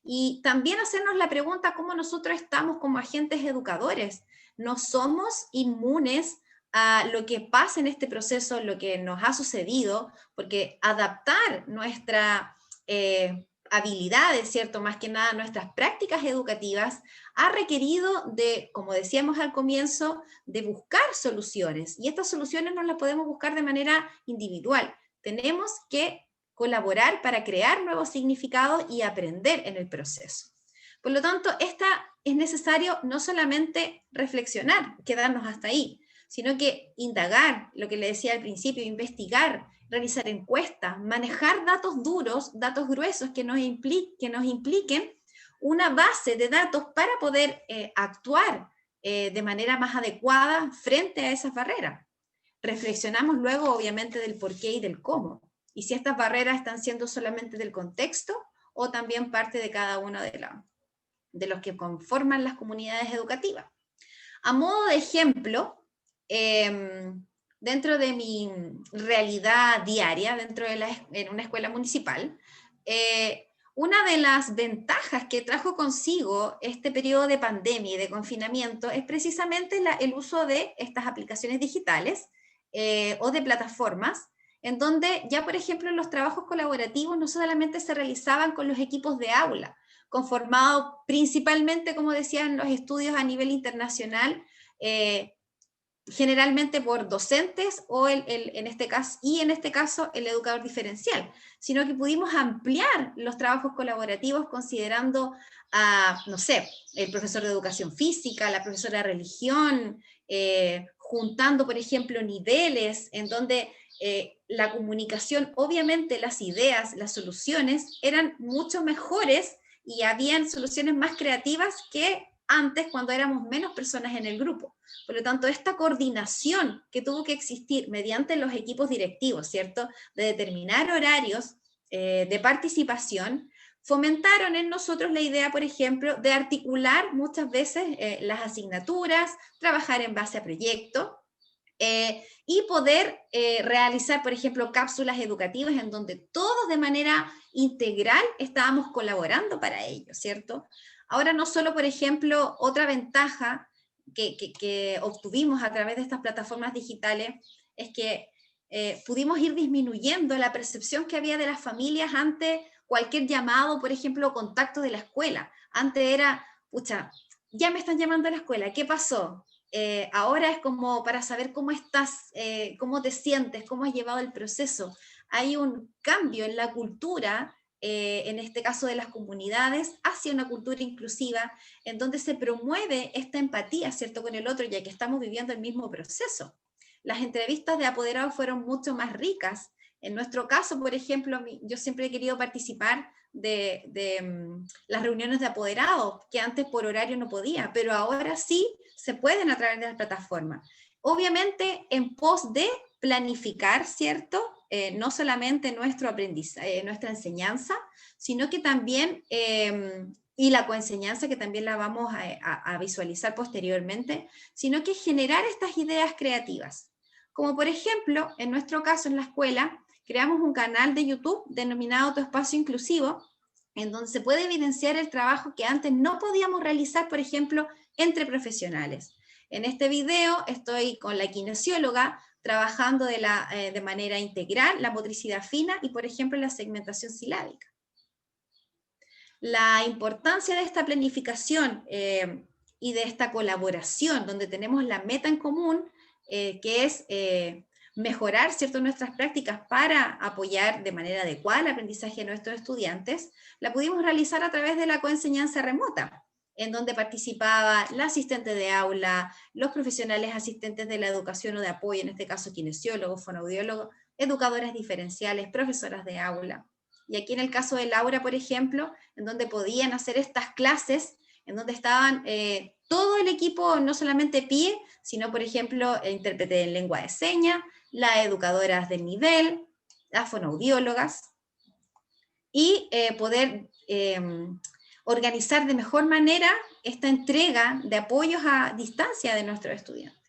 Y también hacernos la pregunta cómo nosotros estamos como agentes educadores. No somos inmunes a lo que pasa en este proceso, lo que nos ha sucedido, porque adaptar nuestra habilidades, ¿cierto? Más que nada nuestras prácticas educativas, ha requerido de, como decíamos al comienzo, de buscar soluciones. Y estas soluciones no las podemos buscar de manera individual. Tenemos que colaborar para crear nuevos significados y aprender en el proceso. Por lo tanto, es necesario no solamente reflexionar, quedarnos hasta ahí, sino que indagar, lo que le decía al principio, investigar, realizar encuestas, manejar datos duros, datos gruesos que nos impliquen una base de datos para poder actuar de manera más adecuada frente a esas barreras. Reflexionamos luego, obviamente, del por qué y del cómo, y si estas barreras están siendo solamente del contexto o también parte de cada uno de los que conforman las comunidades educativas. A modo de ejemplo, dentro de mi realidad diaria, en una escuela municipal, una de las ventajas que trajo consigo este periodo de pandemia y de confinamiento es precisamente el uso de estas aplicaciones digitales o de plataformas, en donde ya, por ejemplo, los trabajos colaborativos no solamente se realizaban con los equipos de aula, conformados principalmente, como decían los estudios a nivel internacional, generalmente por docentes o en este caso el educador diferencial, sino que pudimos ampliar los trabajos colaborativos considerando a, no sé, el profesor de educación física, la profesora de religión, juntando, por ejemplo, niveles en donde la comunicación, obviamente las ideas, las soluciones eran mucho mejores y habían soluciones más creativas que antes, cuando éramos menos personas en el grupo. Por lo tanto, esta coordinación que tuvo que existir mediante los equipos directivos, ¿cierto?, de determinar horarios de participación, fomentaron en nosotros la idea, por ejemplo, de articular muchas veces las asignaturas, trabajar en base a proyectos, y poder realizar, por ejemplo, cápsulas educativas en donde todos de manera integral estábamos colaborando para ello, ¿cierto? Ahora no solo, por ejemplo, otra ventaja que obtuvimos a través de estas plataformas digitales es que pudimos ir disminuyendo la percepción que había de las familias ante cualquier llamado, por ejemplo, o contacto de la escuela. Antes era, pucha, ya me están llamando a la escuela, ¿qué pasó? Ahora es como para saber cómo estás, cómo te sientes, cómo has llevado el proceso. Hay un cambio en la cultura, en este caso de las comunidades, hacia una cultura inclusiva, en donde se promueve esta empatía, ¿cierto?, con el otro, ya que estamos viviendo el mismo proceso. Las entrevistas de apoderados fueron mucho más ricas. En nuestro caso, por ejemplo, yo siempre he querido participar de las reuniones de apoderados, que antes por horario no podía, pero ahora sí se pueden a través de las plataformas. Obviamente en pos de planificar, ¿cierto? No solamente nuestro aprendizaje, nuestra enseñanza, sino que también, y la coenseñanza, que también la vamos a visualizar posteriormente, sino que generar estas ideas creativas. Como por ejemplo, en nuestro caso en la escuela, creamos un canal de YouTube denominado Tu Espacio Inclusivo, en donde se puede evidenciar el trabajo que antes no podíamos realizar, por ejemplo, entre profesionales. En este video estoy con la kinesióloga trabajando de manera integral la motricidad fina y, por ejemplo, la segmentación silábica. La importancia de esta planificación y de esta colaboración, donde tenemos la meta en común, que es mejorar, ¿cierto?, nuestras prácticas para apoyar de manera adecuada el aprendizaje de nuestros estudiantes, la pudimos realizar a través de la coenseñanza remota, en donde participaba la asistente de aula, los profesionales asistentes de la educación o de apoyo, en este caso kinesiólogos, fonoaudiólogos, educadoras diferenciales, profesoras de aula. Y aquí en el caso de Laura, por ejemplo, en donde podían hacer estas clases, en donde estaban todo el equipo, no solamente PIE, sino por ejemplo, intérprete en lengua de señas, las educadoras del nivel, las fonoaudiólogas, y poder organizar de mejor manera esta entrega de apoyos a distancia de nuestros estudiantes.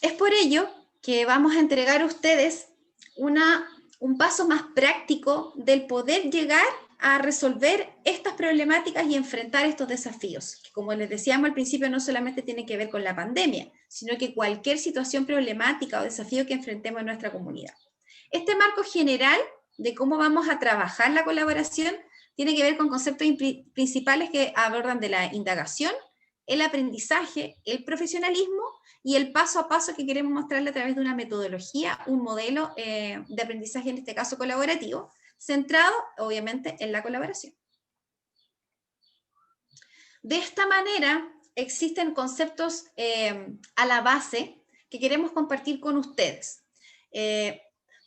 Es por ello que vamos a entregar a ustedes un paso más práctico del poder llegar a resolver estas problemáticas y enfrentar estos desafíos, que como les decíamos al principio no solamente tiene que ver con la pandemia, sino que cualquier situación problemática o desafío que enfrentemos en nuestra comunidad. Este marco general de cómo vamos a trabajar la colaboración tiene que ver con conceptos principales que abordan de la indagación, el aprendizaje, el profesionalismo y el paso a paso que queremos mostrarle a través de una metodología, un modelo de aprendizaje, en este caso colaborativo, centrado obviamente en la colaboración. De esta manera existen conceptos a la base que queremos compartir con ustedes.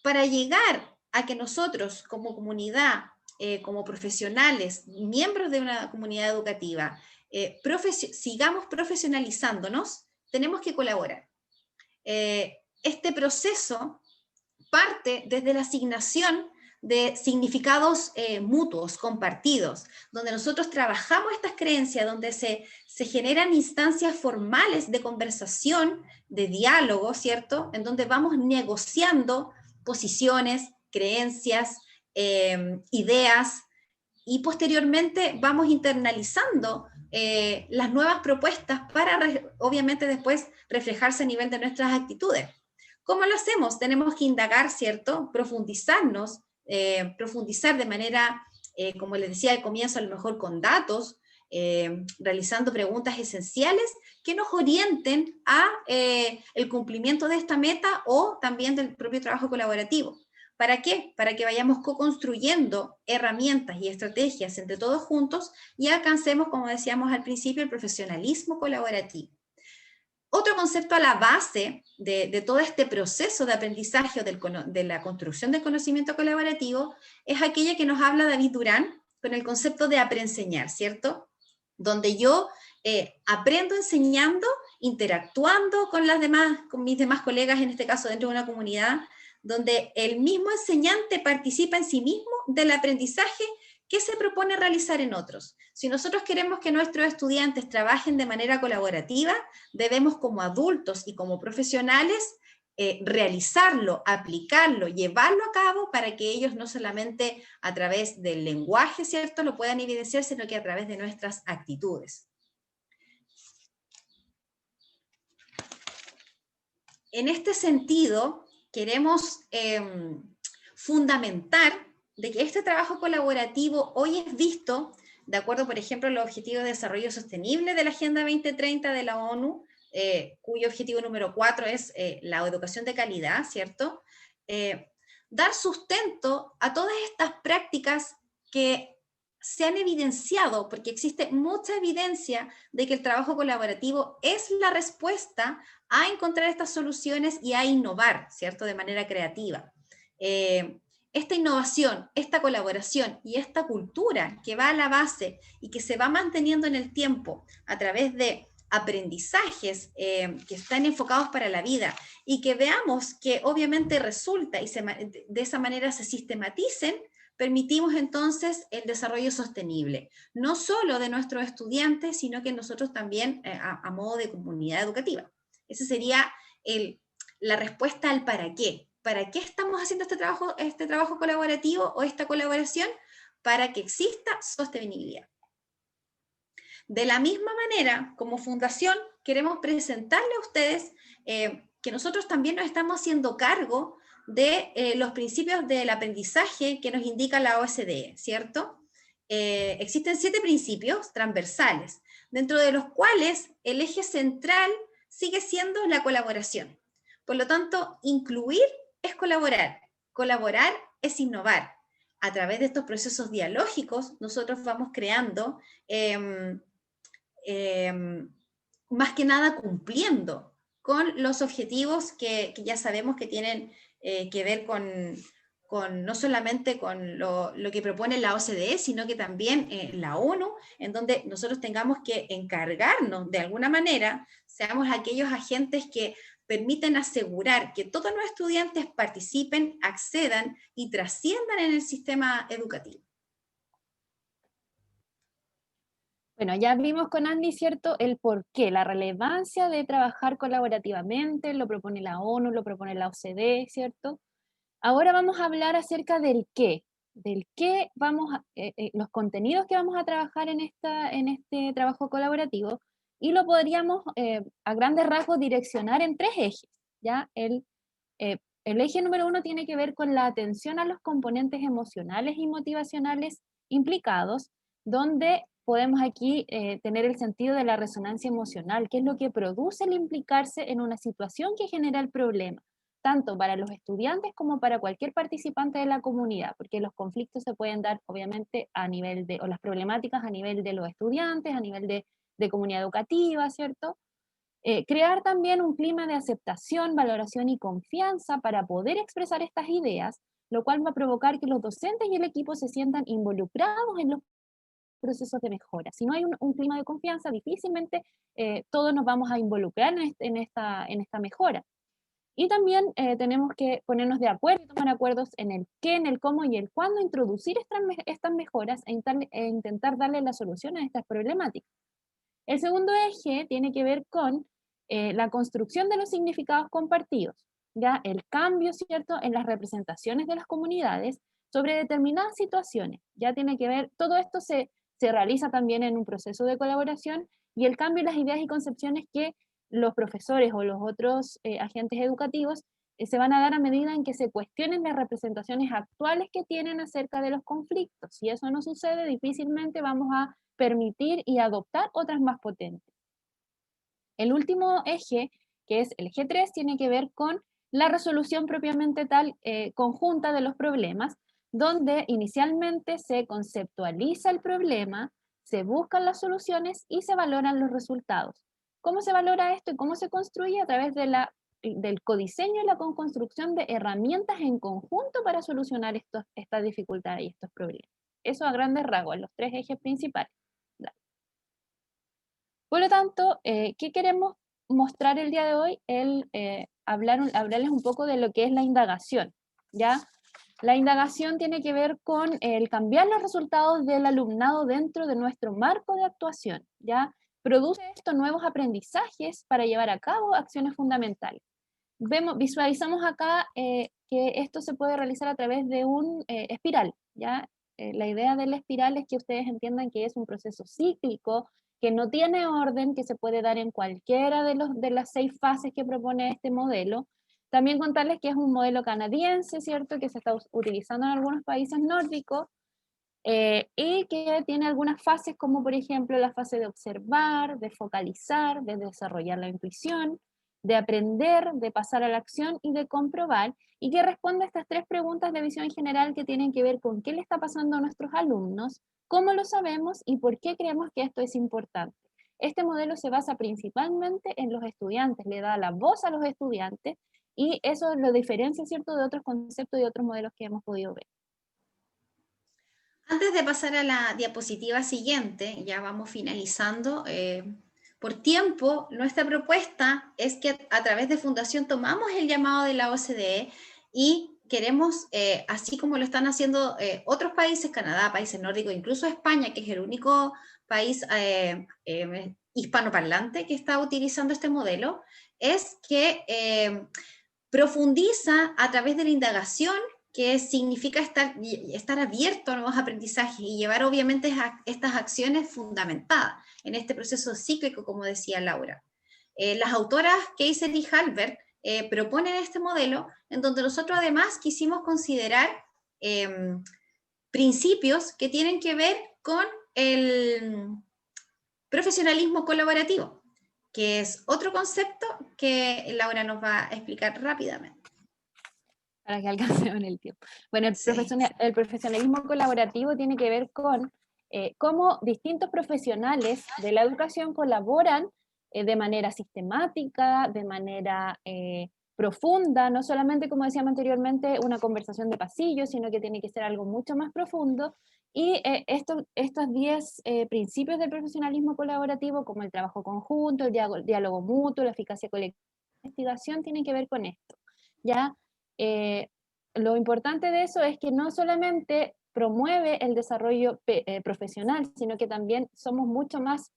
Para llegar a que nosotros como comunidad, como profesionales, miembros de una comunidad educativa, sigamos profesionalizándonos, tenemos que colaborar. Este proceso parte desde la asignación de significados mutuos, compartidos, donde nosotros trabajamos estas creencias, donde se generan instancias formales de conversación, de diálogo, ¿cierto? En donde vamos negociando posiciones, creencias, ideas, y posteriormente vamos internalizando las nuevas propuestas para, obviamente, después reflejarse a nivel de nuestras actitudes. ¿Cómo lo hacemos? Tenemos que indagar, ¿cierto? Profundizarnos, profundizar de manera, como les decía al comienzo, a lo mejor con datos, realizando preguntas esenciales que nos orienten a el cumplimiento de esta meta o también del propio trabajo colaborativo. ¿Para qué? Para que vayamos co-construyendo herramientas y estrategias entre todos juntos y alcancemos, como decíamos al principio, el profesionalismo colaborativo. Otro concepto a la base de todo este proceso de aprendizaje o de la construcción del conocimiento colaborativo es aquella que nos habla David Durán con el concepto de apreenseñar, ¿cierto? Donde yo aprendo enseñando, interactuando con mis demás colegas, en este caso dentro de una comunidad, donde el mismo enseñante participa en sí mismo del aprendizaje que se propone realizar en otros. Si nosotros queremos que nuestros estudiantes trabajen de manera colaborativa, debemos como adultos y como profesionales realizarlo, aplicarlo, llevarlo a cabo para que ellos no solamente a través del lenguaje, ¿cierto?, lo puedan evidenciar, sino que a través de nuestras actitudes. En este sentido, queremos fundamentar de que este trabajo colaborativo hoy es visto, de acuerdo, por ejemplo, a los Objetivos de Desarrollo Sostenible de la Agenda 2030 de la ONU, cuyo objetivo número 4 es la educación de calidad, ¿cierto? Dar sustento a todas estas prácticas que se han evidenciado, porque existe mucha evidencia de que el trabajo colaborativo es la respuesta a encontrar estas soluciones y a innovar, ¿cierto?, de manera creativa. Esta innovación, esta colaboración y esta cultura que va a la base y que se va manteniendo en el tiempo a través de aprendizajes que están enfocados para la vida y que veamos que obviamente resulta y de esa manera se sistematicen, permitimos entonces el desarrollo sostenible, no solo de nuestros estudiantes, sino que nosotros también a modo de comunidad educativa. Esa sería la respuesta al para qué. ¿Para qué estamos haciendo este trabajo colaborativo o esta colaboración? Para que exista sostenibilidad. De la misma manera, como fundación, queremos presentarle a ustedes que nosotros también nos estamos haciendo cargo de los principios del aprendizaje que nos indica la OCDE, ¿cierto? Existen 7 principios transversales, dentro de los cuales el eje central sigue siendo la colaboración. Por lo tanto, incluir es colaborar, colaborar es innovar. A través de estos procesos dialógicos, nosotros vamos creando, más que nada cumpliendo con los objetivos que ya sabemos que tienen que ver no solamente con lo que propone la OCDE, sino que también la ONU, en donde nosotros tengamos que encargarnos de alguna manera, seamos aquellos agentes que permiten asegurar que todos los estudiantes participen, accedan y trasciendan en el sistema educativo. Bueno, ya vimos con Andy, ¿cierto?, el por qué, la relevancia de trabajar colaborativamente, lo propone la ONU, lo propone la OCDE, ¿cierto? Ahora vamos a hablar acerca del qué vamos los contenidos que vamos a trabajar en este trabajo colaborativo, y lo podríamos a grandes rasgos direccionar en 3 ejes, ¿ya? El eje número 1 tiene que ver con la atención a los componentes emocionales y motivacionales implicados, donde podemos aquí tener el sentido de la resonancia emocional, que es lo que produce el implicarse en una situación que genera el problema, tanto para los estudiantes como para cualquier participante de la comunidad, porque los conflictos se pueden dar obviamente a nivel o las problemáticas a nivel de los estudiantes, a nivel de comunidad educativa, ¿cierto? Crear también un clima de aceptación, valoración y confianza para poder expresar estas ideas, lo cual va a provocar que los docentes y el equipo se sientan involucrados en los procesos de mejora. Si no hay un clima de confianza, difícilmente todos nos vamos a involucrar en esta mejora. Y también tenemos que ponernos de acuerdo y tomar acuerdos en el qué, en el cómo y el cuándo introducir estas mejoras e intentar darle la solución a estas problemáticas. El segundo eje tiene que ver con la construcción de los significados compartidos, ya el cambio, ¿cierto?, en las representaciones de las comunidades sobre determinadas situaciones. Ya tiene que ver, todo esto se realiza también en un proceso de colaboración, y el cambio en las ideas y concepciones que los profesores o los otros agentes educativos se van a dar a medida en que se cuestionen las representaciones actuales que tienen acerca de los conflictos. Si eso no sucede, difícilmente vamos a permitir y adoptar otras más potentes. El último eje, que es el eje 3, tiene que ver con la resolución propiamente tal conjunta de los problemas, donde inicialmente se conceptualiza el problema, se buscan las soluciones y se valoran los resultados. ¿Cómo se valora esto y cómo se construye? A través del codiseño y la construcción de herramientas en conjunto para solucionar estas dificultades y estos problemas. Eso a grandes rasgos, los 3 ejes principales. Por lo tanto, ¿qué queremos mostrar el día de hoy? Hablarles un poco de lo que es la indagación, ¿ya? La indagación tiene que ver con el cambiar los resultados del alumnado dentro de nuestro marco de actuación, ¿ya? Produce esto nuevos aprendizajes para llevar a cabo acciones fundamentales. Visualizamos acá que esto se puede realizar a través de un espiral, ¿ya? La idea de la espiral es que ustedes entiendan que es un proceso cíclico, que no tiene orden, que se puede dar en cualquiera de las 6 fases que propone este modelo. También contarles que es un modelo canadiense, ¿cierto?, que se está utilizando en algunos países nórdicos, y que tiene algunas fases como por ejemplo la fase de observar, de focalizar, de desarrollar la intuición, de aprender, de pasar a la acción y de comprobar, y que responde a estas 3 preguntas de visión general que tienen que ver con qué le está pasando a nuestros alumnos, cómo lo sabemos y por qué creemos que esto es importante. Este modelo se basa principalmente en los estudiantes, le da la voz a los estudiantes, y eso lo diferencia, ¿cierto?, de otros conceptos y otros modelos que hemos podido ver. Antes de pasar a la diapositiva siguiente, ya vamos finalizando. Por tiempo, nuestra propuesta es que a través de Fundación tomamos el llamado de la OCDE y queremos, así como lo están haciendo otros países, Canadá, países nórdicos, incluso España, que es el único país hispanoparlante que está utilizando este modelo, es que profundiza a través de la indagación, que significa estar abierto a nuevos aprendizajes y llevar obviamente estas acciones fundamentadas en este proceso cíclico, como decía Laura. Las autoras Kaiser y Halbert proponen este modelo en donde nosotros además quisimos considerar principios que tienen que ver con el profesionalismo colaborativo, que es otro concepto que Laura nos va a explicar rápidamente. Para que alcancemos el tiempo. Bueno, el profesionalismo colaborativo tiene que ver con cómo distintos profesionales de la educación colaboran de manera sistemática, de manera profunda, no solamente, como decíamos anteriormente, una conversación de pasillo, sino que tiene que ser algo mucho más profundo. Y estos 10 principios del profesionalismo colaborativo, como el trabajo conjunto, el diálogo mutuo, la eficacia colectiva, la investigación, tienen que ver con esto. ¿Ya? Lo importante de eso es que no solamente promueve el desarrollo profesional, sino que también somos mucho más,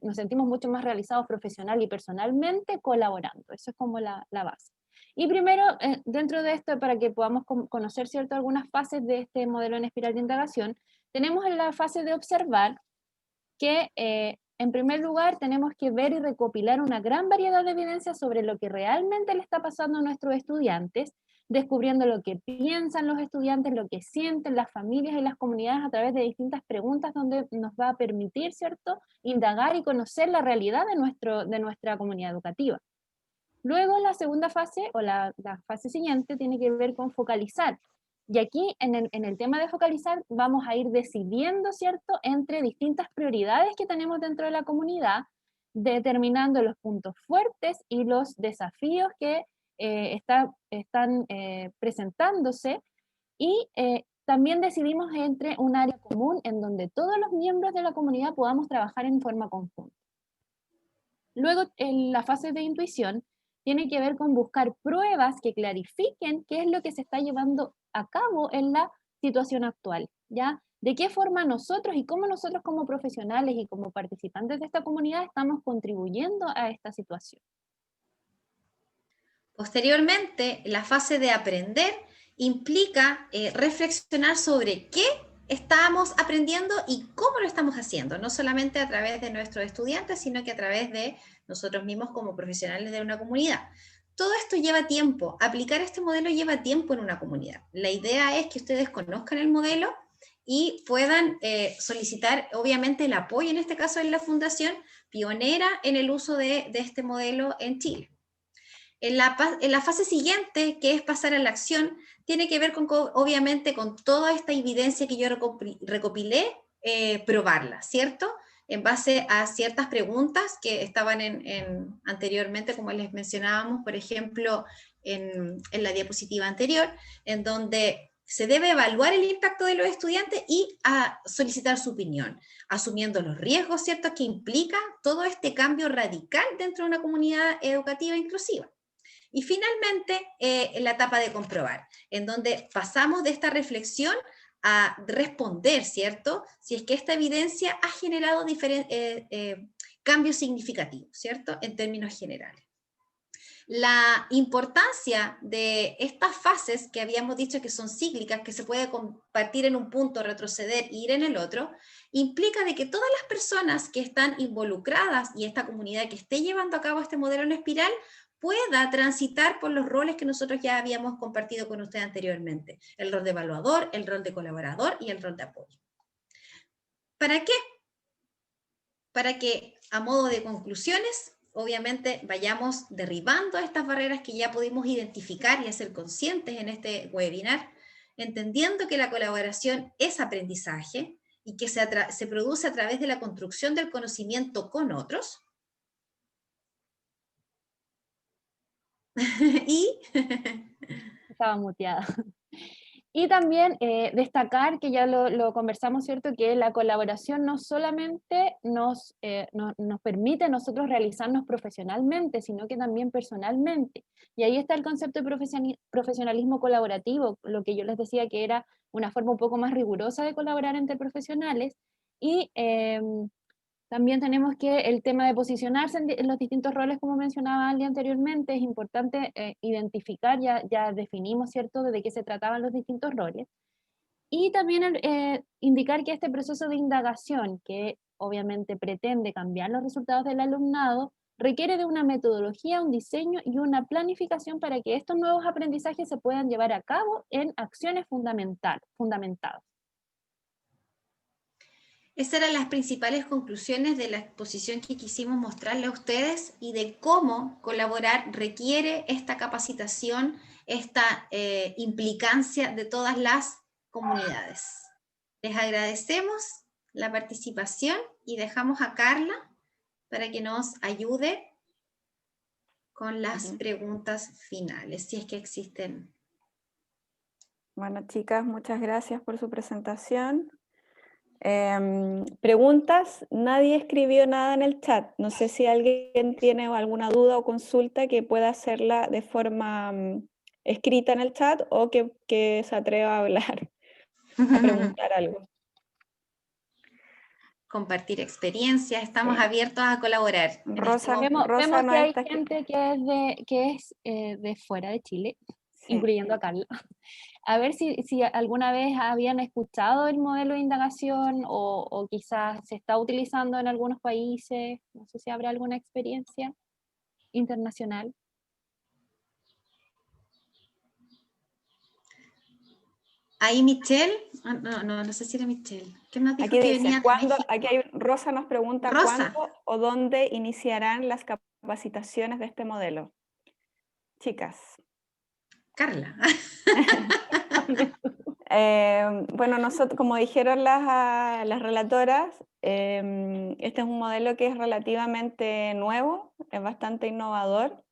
nos sentimos mucho más realizados profesional y personalmente colaborando. Eso es como la base. Y primero, dentro de esto, para que podamos conocer, ¿cierto?, algunas fases de este modelo en espiral de indagación, tenemos en la fase de observar que, en primer lugar, tenemos que ver y recopilar una gran variedad de evidencias sobre lo que realmente le está pasando a nuestros estudiantes, descubriendo lo que piensan los estudiantes, lo que sienten las familias y las comunidades a través de distintas preguntas, donde nos va a permitir, ¿cierto?, indagar y conocer la realidad de nuestra comunidad educativa. Luego la segunda fase, o la fase siguiente, tiene que ver con focalizar. Y aquí, en el tema de focalizar, vamos a ir decidiendo, ¿cierto?, entre distintas prioridades que tenemos dentro de la comunidad, determinando los puntos fuertes y los desafíos que están presentándose, y también decidimos entre un área común en donde todos los miembros de la comunidad podamos trabajar en forma conjunta. Luego, en la fase de intuición, tiene que ver con buscar pruebas que clarifiquen qué es lo que se está llevando a cabo en la situación actual, ¿ya? De qué forma nosotros y cómo nosotros como profesionales y como participantes de esta comunidad estamos contribuyendo a esta situación. Posteriormente, la fase de aprender implica reflexionar sobre qué estamos aprendiendo y cómo lo estamos haciendo, no solamente a través de nuestros estudiantes, sino que a través de nosotros mismos como profesionales de una comunidad. Todo esto lleva tiempo, aplicar este modelo lleva tiempo en una comunidad. La idea es que ustedes conozcan el modelo y puedan solicitar, obviamente, el apoyo, en este caso en la Fundación, pionera en el uso de este modelo en Chile. En la fase siguiente, que es pasar a la acción, tiene que ver con, obviamente, con toda esta evidencia que yo recopilé, probarla, ¿cierto? En base a ciertas preguntas que estaban anteriormente, como les mencionábamos, por ejemplo, en la diapositiva anterior, en donde se debe evaluar el impacto de los estudiantes y solicitar su opinión, asumiendo los riesgos, ¿cierto?, que implica todo este cambio radical dentro de una comunidad educativa inclusiva. Y finalmente, en la etapa de comprobar, en donde pasamos de esta reflexión a responder, ¿cierto?, si es que esta evidencia ha generado cambios significativos, ¿cierto?, en términos generales. La importancia de estas fases que habíamos dicho que son cíclicas, que se puede compartir en un punto, retroceder e ir en el otro, implica de que todas las personas que están involucradas y esta comunidad que esté llevando a cabo este modelo en espiral pueda transitar por los roles que nosotros ya habíamos compartido con usted anteriormente. El rol de evaluador, el rol de colaborador y el rol de apoyo. ¿Para qué? Para que, a modo de conclusiones, obviamente vayamos derribando estas barreras que ya pudimos identificar y hacer conscientes en este webinar, entendiendo que la colaboración es aprendizaje y que se produce a través de la construcción del conocimiento con otros. Y Estaba muteada. Y también destacar, que ya lo conversamos, ¿cierto?, que la colaboración no solamente nos permite a nosotros realizarnos profesionalmente, sino que también personalmente. Y ahí está el concepto de profesionalismo colaborativo, lo que yo les decía que era una forma un poco más rigurosa de colaborar entre profesionales. Y también tenemos que el tema de posicionarse en los distintos roles, como mencionaba Ali anteriormente, es importante identificar, ya definimos, ¿cierto?, de qué se trataban los distintos roles. Y también indicar que este proceso de indagación, que obviamente pretende cambiar los resultados del alumnado, requiere de una metodología, un diseño y una planificación para que estos nuevos aprendizajes se puedan llevar a cabo en acciones fundamentadas. esas eran las principales conclusiones de la exposición que quisimos mostrarle a ustedes y de cómo colaborar requiere esta capacitación, esta implicancia de todas las comunidades. Les agradecemos la participación y dejamos a Carla para que nos ayude con las Ujú. preguntas finales, si es que existen. Bueno, chicas, muchas gracias por su presentación. Preguntas, nadie escribió nada en el chat. No sé si alguien tiene alguna duda o consulta que pueda hacerla de forma escrita en el chat o que se atreva a hablar, a preguntar algo. Compartir experiencias, estamos Sí. abiertos a colaborar. en este Rosa, momento. Rosa Vemos no que hay está gente que es de fuera de Chile, Sí. incluyendo a Carla. A ver si alguna vez habían escuchado el modelo de indagación o quizás se está utilizando en algunos países. No sé si habrá alguna experiencia internacional. Ahí Michelle, no sé si era Michelle. ¿Qué nos dijo Aquí que dice, venía de ¿cuándo? México? Aquí Rosa nos pregunta Rosa. cuándo o dónde iniciarán las capacitaciones de este modelo. Chicas. Carla. Bueno, nosotros, como dijeron las relatoras, este es un modelo que es relativamente nuevo, es bastante innovador.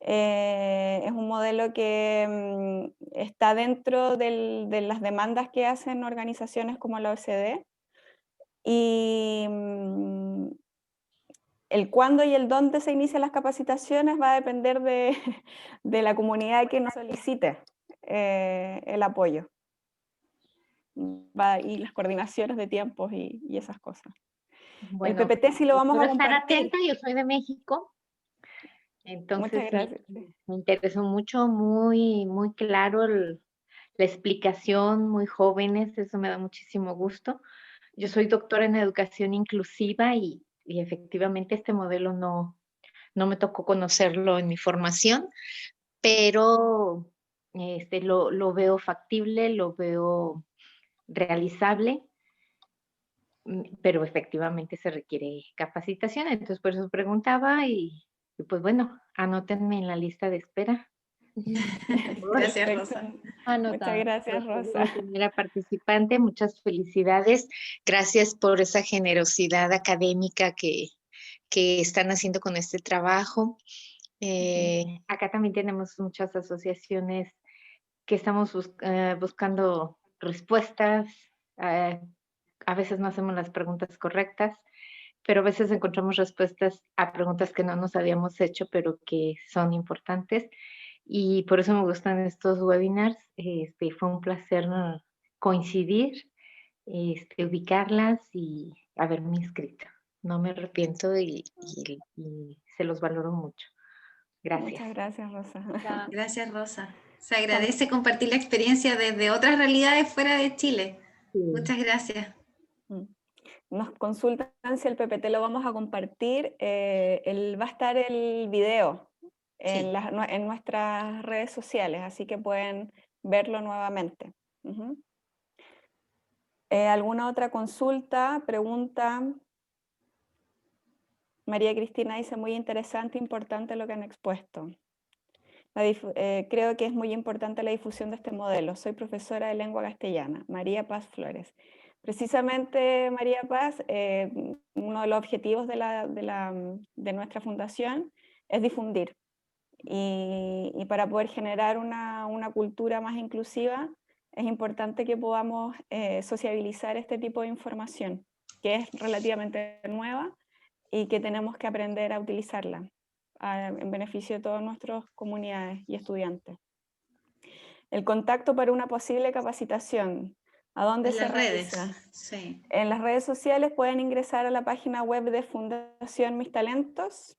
Es un modelo que está dentro de las demandas que hacen organizaciones como la OCDE. Y el cuándo y el dónde se inician las capacitaciones va a depender de, de la comunidad que nos solicite el apoyo. Y las coordinaciones de tiempos y esas cosas. Bueno, el PPT sí lo vamos a espero estar compartir. atenta, yo soy de México, Muchas entonces gracias. me interesó mucho, muy claro la explicación, muy jóvenes, eso me da muchísimo gusto. Yo soy doctora en educación inclusiva y efectivamente este modelo no me tocó conocerlo en mi formación, pero lo veo factible, lo veo realizable, pero efectivamente se requiere capacitación, entonces por eso preguntaba y pues bueno, anótenme en la lista de espera. Gracias, Perfecto. Rosa. Muchas Anotado. gracias, Soy Rosa. la primera participante, muchas felicidades. Gracias por esa generosidad académica que están haciendo con este trabajo. Acá también tenemos muchas asociaciones que estamos buscando respuestas. A veces no hacemos las preguntas correctas, pero a veces encontramos respuestas a preguntas que no nos habíamos hecho, pero que son importantes. Y por eso me gustan estos webinars. Fue un placer coincidir, ubicarlas y haberme inscrito. No me arrepiento y se los valoro mucho. Gracias. Muchas gracias, Rosa. Gracias, Rosa. Se agradece compartir la experiencia desde otras realidades fuera de Chile. Sí. Muchas gracias. Nos consultan si el PPT lo vamos a compartir. Va a estar el video en, Sí. en nuestras redes sociales, así que pueden verlo nuevamente. ¿Alguna otra consulta, pregunta? María Cristina dice, muy interesante, importante lo que han expuesto. Creo que es muy importante la difusión de este modelo. Soy profesora de lengua castellana, María Paz Flores. Precisamente, María Paz, uno de los objetivos de nuestra fundación es difundir. Y para poder generar una cultura más inclusiva, es importante que podamos sociabilizar este tipo de información, que es relativamente nueva y que tenemos que aprender a utilizarla en beneficio de todas nuestras comunidades y estudiantes. El contacto para una posible capacitación. ¿A dónde En se las redes. realiza? Sí. En las redes sociales pueden ingresar a la página web de Fundación Mis Talentos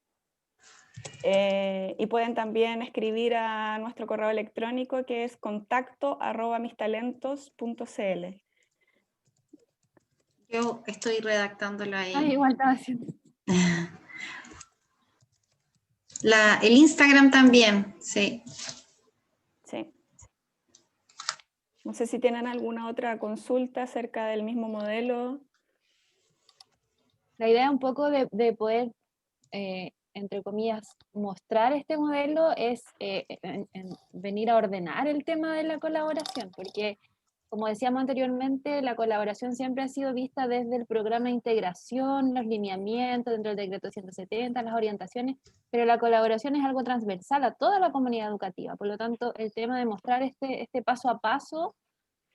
y pueden también escribir a nuestro correo electrónico que es contacto@mistalentos.cl. Yo estoy redactándolo ahí. Ah, igual estaba haciendo. El Instagram también, sí. Sí. No sé si tienen alguna otra consulta acerca del mismo modelo. La idea un poco de poder, entre comillas, mostrar este modelo es venir a ordenar el tema de la colaboración, porque como decíamos anteriormente, la colaboración siempre ha sido vista desde el programa de integración, los lineamientos dentro del decreto 170, las orientaciones, pero la colaboración es algo transversal a toda la comunidad educativa. Por lo tanto, el tema de mostrar este paso a paso,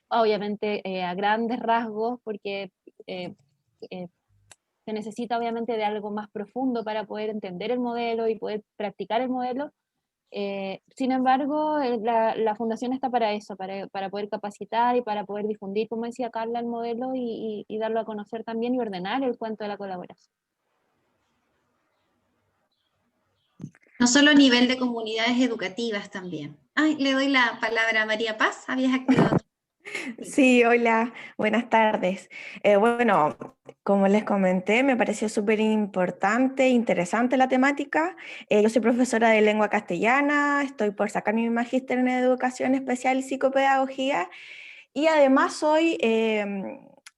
obviamente a grandes rasgos, porque se necesita obviamente de algo más profundo para poder entender el modelo y poder practicar el modelo. Sin embargo, la fundación está para eso, para poder capacitar y para poder difundir, como decía Carla, el modelo y darlo a conocer también y ordenar el cuento de la colaboración. No solo a nivel de comunidades educativas también. Ay, le doy la palabra a María Paz. ¿Habías activado? Sí, hola, buenas tardes. Bueno, como les comenté, me pareció súper importante e interesante la temática. Yo soy profesora de lengua castellana, estoy por sacar mi magíster en educación especial y psicopedagogía y además soy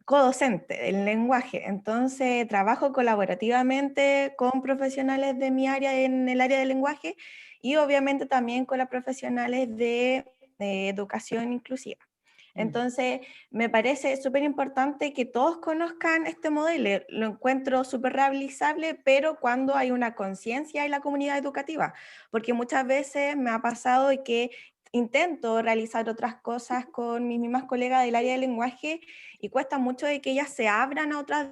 codocente del lenguaje. Entonces trabajo colaborativamente con profesionales de mi área en el área del lenguaje y obviamente también con las profesionales de educación inclusiva. Entonces, me parece súper importante que todos conozcan este modelo. Lo encuentro súper realizable, pero cuando hay una conciencia en la comunidad educativa, porque muchas veces me ha pasado que intento realizar otras cosas con mis mismas colegas del área del lenguaje y cuesta mucho de que ellas se abran a otras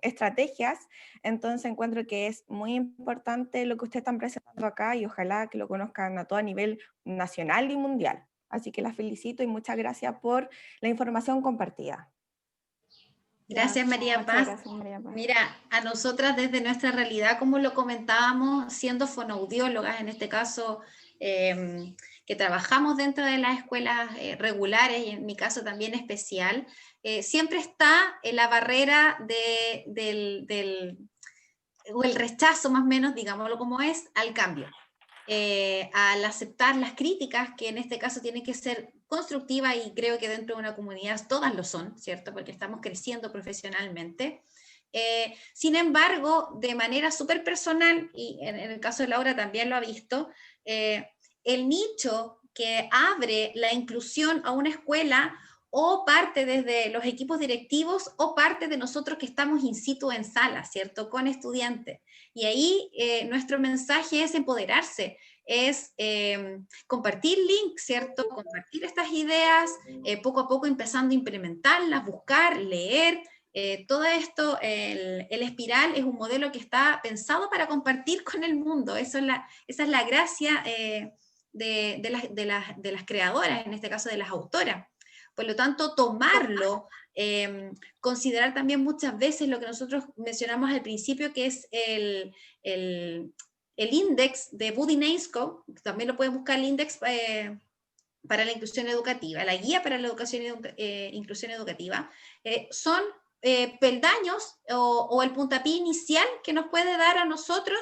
estrategias. Entonces encuentro que es muy importante lo que ustedes están presentando acá y ojalá que lo conozcan a todo a nivel nacional y mundial. Así que las felicito y muchas gracias por la información compartida. Gracias, María Muchas Paz. gracias, María Paz. Mira, a nosotras desde nuestra realidad, como lo comentábamos, siendo fonoaudiólogas, en este caso, que trabajamos dentro de las escuelas regulares y en mi caso también especial, siempre está la barrera o el rechazo más o menos, digámoslo como es, al cambio. Al aceptar las críticas, que en este caso tienen que ser constructivas y creo que dentro de una comunidad todas lo son, ¿cierto? Porque estamos creciendo profesionalmente. Sin embargo, de manera súper personal, y en el caso de Laura también lo ha visto, el nicho que abre la inclusión a una escuela o parte desde los equipos directivos o parte de nosotros que estamos in situ en sala, ¿cierto? Con estudiantes. Y ahí nuestro mensaje es empoderarse, es compartir links, ¿cierto? Compartir estas ideas, poco a poco empezando a implementarlas, buscar, leer. Todo esto, el espiral es un modelo que está pensado para compartir con el mundo. Esa es la gracia de las creadoras, en este caso de las autoras. Por lo tanto, tomarlo, considerar también muchas veces lo que nosotros mencionamos al principio, que es el index de Budinesco, también lo pueden buscar el index para la inclusión educativa, la guía para la inclusión educativa, son peldaños o el puntapié inicial que nos puede dar a nosotros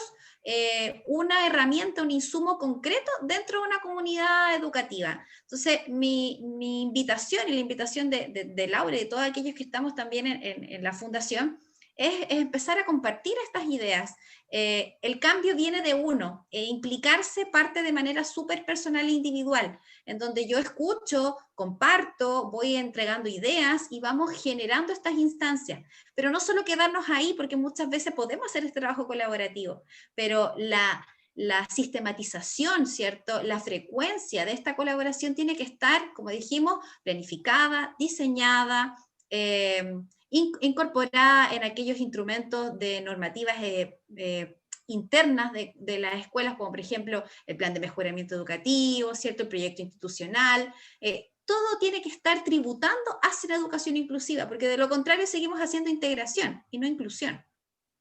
una herramienta, un insumo concreto dentro de una comunidad educativa. Entonces, mi invitación y la invitación de Laura y de todos aquellos que estamos también en la fundación es empezar a compartir estas ideas. El cambio viene de uno, implicarse parte de manera súper personal e individual, en donde yo escucho, comparto, voy entregando ideas y vamos generando estas instancias. Pero no solo quedarnos ahí, porque muchas veces podemos hacer este trabajo colaborativo, pero la sistematización, ¿cierto? La frecuencia de esta colaboración tiene que estar, como dijimos, planificada, diseñada, incorporada en aquellos instrumentos de normativas internas de las escuelas, como por ejemplo el plan de mejoramiento educativo, ¿cierto? El proyecto institucional, todo tiene que estar tributando hacia la educación inclusiva, porque de lo contrario seguimos haciendo integración y no inclusión.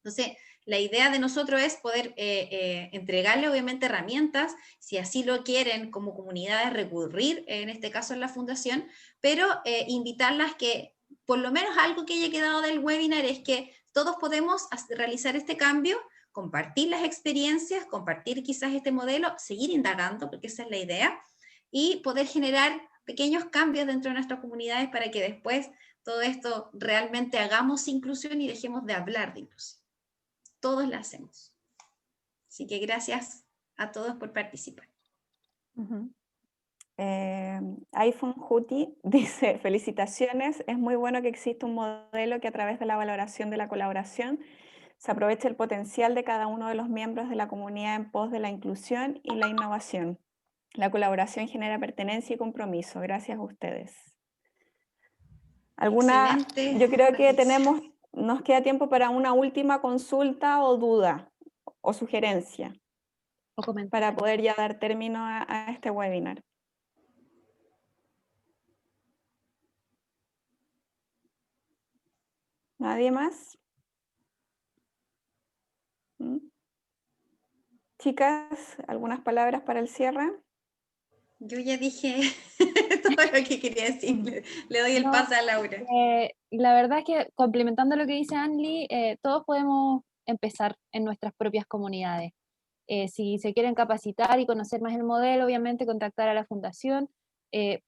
Entonces, la idea de nosotros es poder entregarle obviamente herramientas, si así lo quieren como comunidades, recurrir, en este caso en la fundación, pero invitarlas que por lo menos algo que haya quedado del webinar es que todos podemos realizar este cambio, compartir las experiencias, compartir quizás este modelo, seguir indagando, porque esa es la idea, y poder generar pequeños cambios dentro de nuestras comunidades para que después todo esto realmente hagamos inclusión y dejemos de hablar de inclusión. Todos la hacemos. Así que gracias a todos por participar. iPhone Juti dice, felicitaciones, es muy bueno que exista un modelo que a través de la valoración de la colaboración se aproveche el potencial de cada uno de los miembros de la comunidad en pos de la inclusión y la innovación. La colaboración genera pertenencia y compromiso. Gracias a ustedes. Excelente. Yo creo que nos queda tiempo para una última consulta o duda o sugerencia O comentario. para poder ya dar término a este webinar. ¿Nadie más? ¿Mm? Chicas, ¿algunas palabras para el cierre? Yo ya dije todo lo que quería decir. Le doy el No, pase a Laura. La verdad es que complementando lo que dice Anli, todos podemos empezar en nuestras propias comunidades. Si se quieren capacitar y conocer más el modelo, obviamente contactar a la fundación,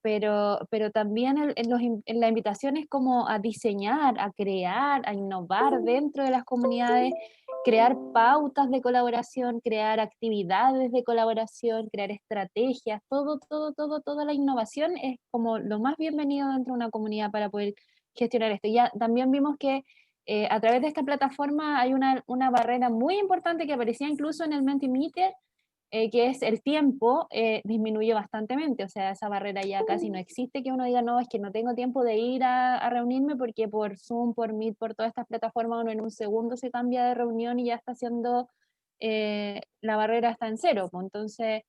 pero también en la invitación es como a diseñar, a crear, a innovar dentro de las comunidades, crear pautas de colaboración, crear actividades de colaboración, crear estrategias, toda la innovación es como lo más bienvenido dentro de una comunidad para poder gestionar esto. Ya también vimos que a través de esta plataforma hay una barrera muy importante que aparecía incluso en el Mentimeter, que es el tiempo, disminuyó bastantemente, o sea, esa barrera ya casi no existe, que uno diga, no, es que no tengo tiempo de ir a reunirme porque por Zoom, por Meet, por todas estas plataformas, uno en un segundo se cambia de reunión y ya está haciendo, la barrera está en cero, pues. Entonces,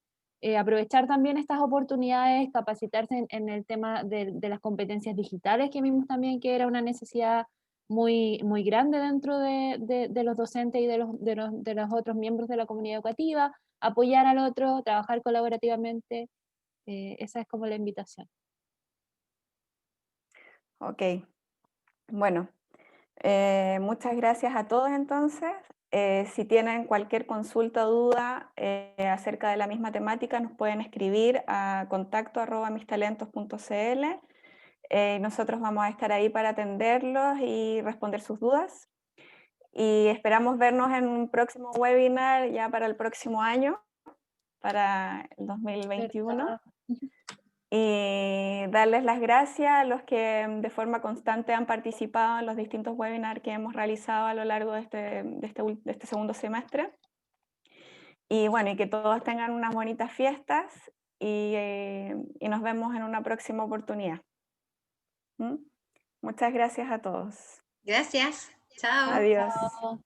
aprovechar también estas oportunidades, capacitarse en el tema de las competencias digitales, que vimos también que era una necesidad muy, muy grande dentro de los docentes y de los otros miembros de la comunidad educativa, apoyar al otro, trabajar colaborativamente, esa es como la invitación. Ok, bueno, muchas gracias a todos entonces. Si tienen cualquier consulta o duda acerca de la misma temática, nos pueden escribir a contacto@mistalentos.cl. Nosotros vamos a estar ahí para atenderlos y responder sus dudas. Y esperamos vernos en un próximo webinar ya para el próximo año, para el 2021. ¿Verdad? Y darles las gracias a los que de forma constante han participado en los distintos webinars que hemos realizado a lo largo de este segundo semestre. Y bueno, y que todos tengan unas bonitas fiestas y nos vemos en una próxima oportunidad. ¿Mm? Muchas gracias a todos. Gracias. Chao. Adiós. Chao.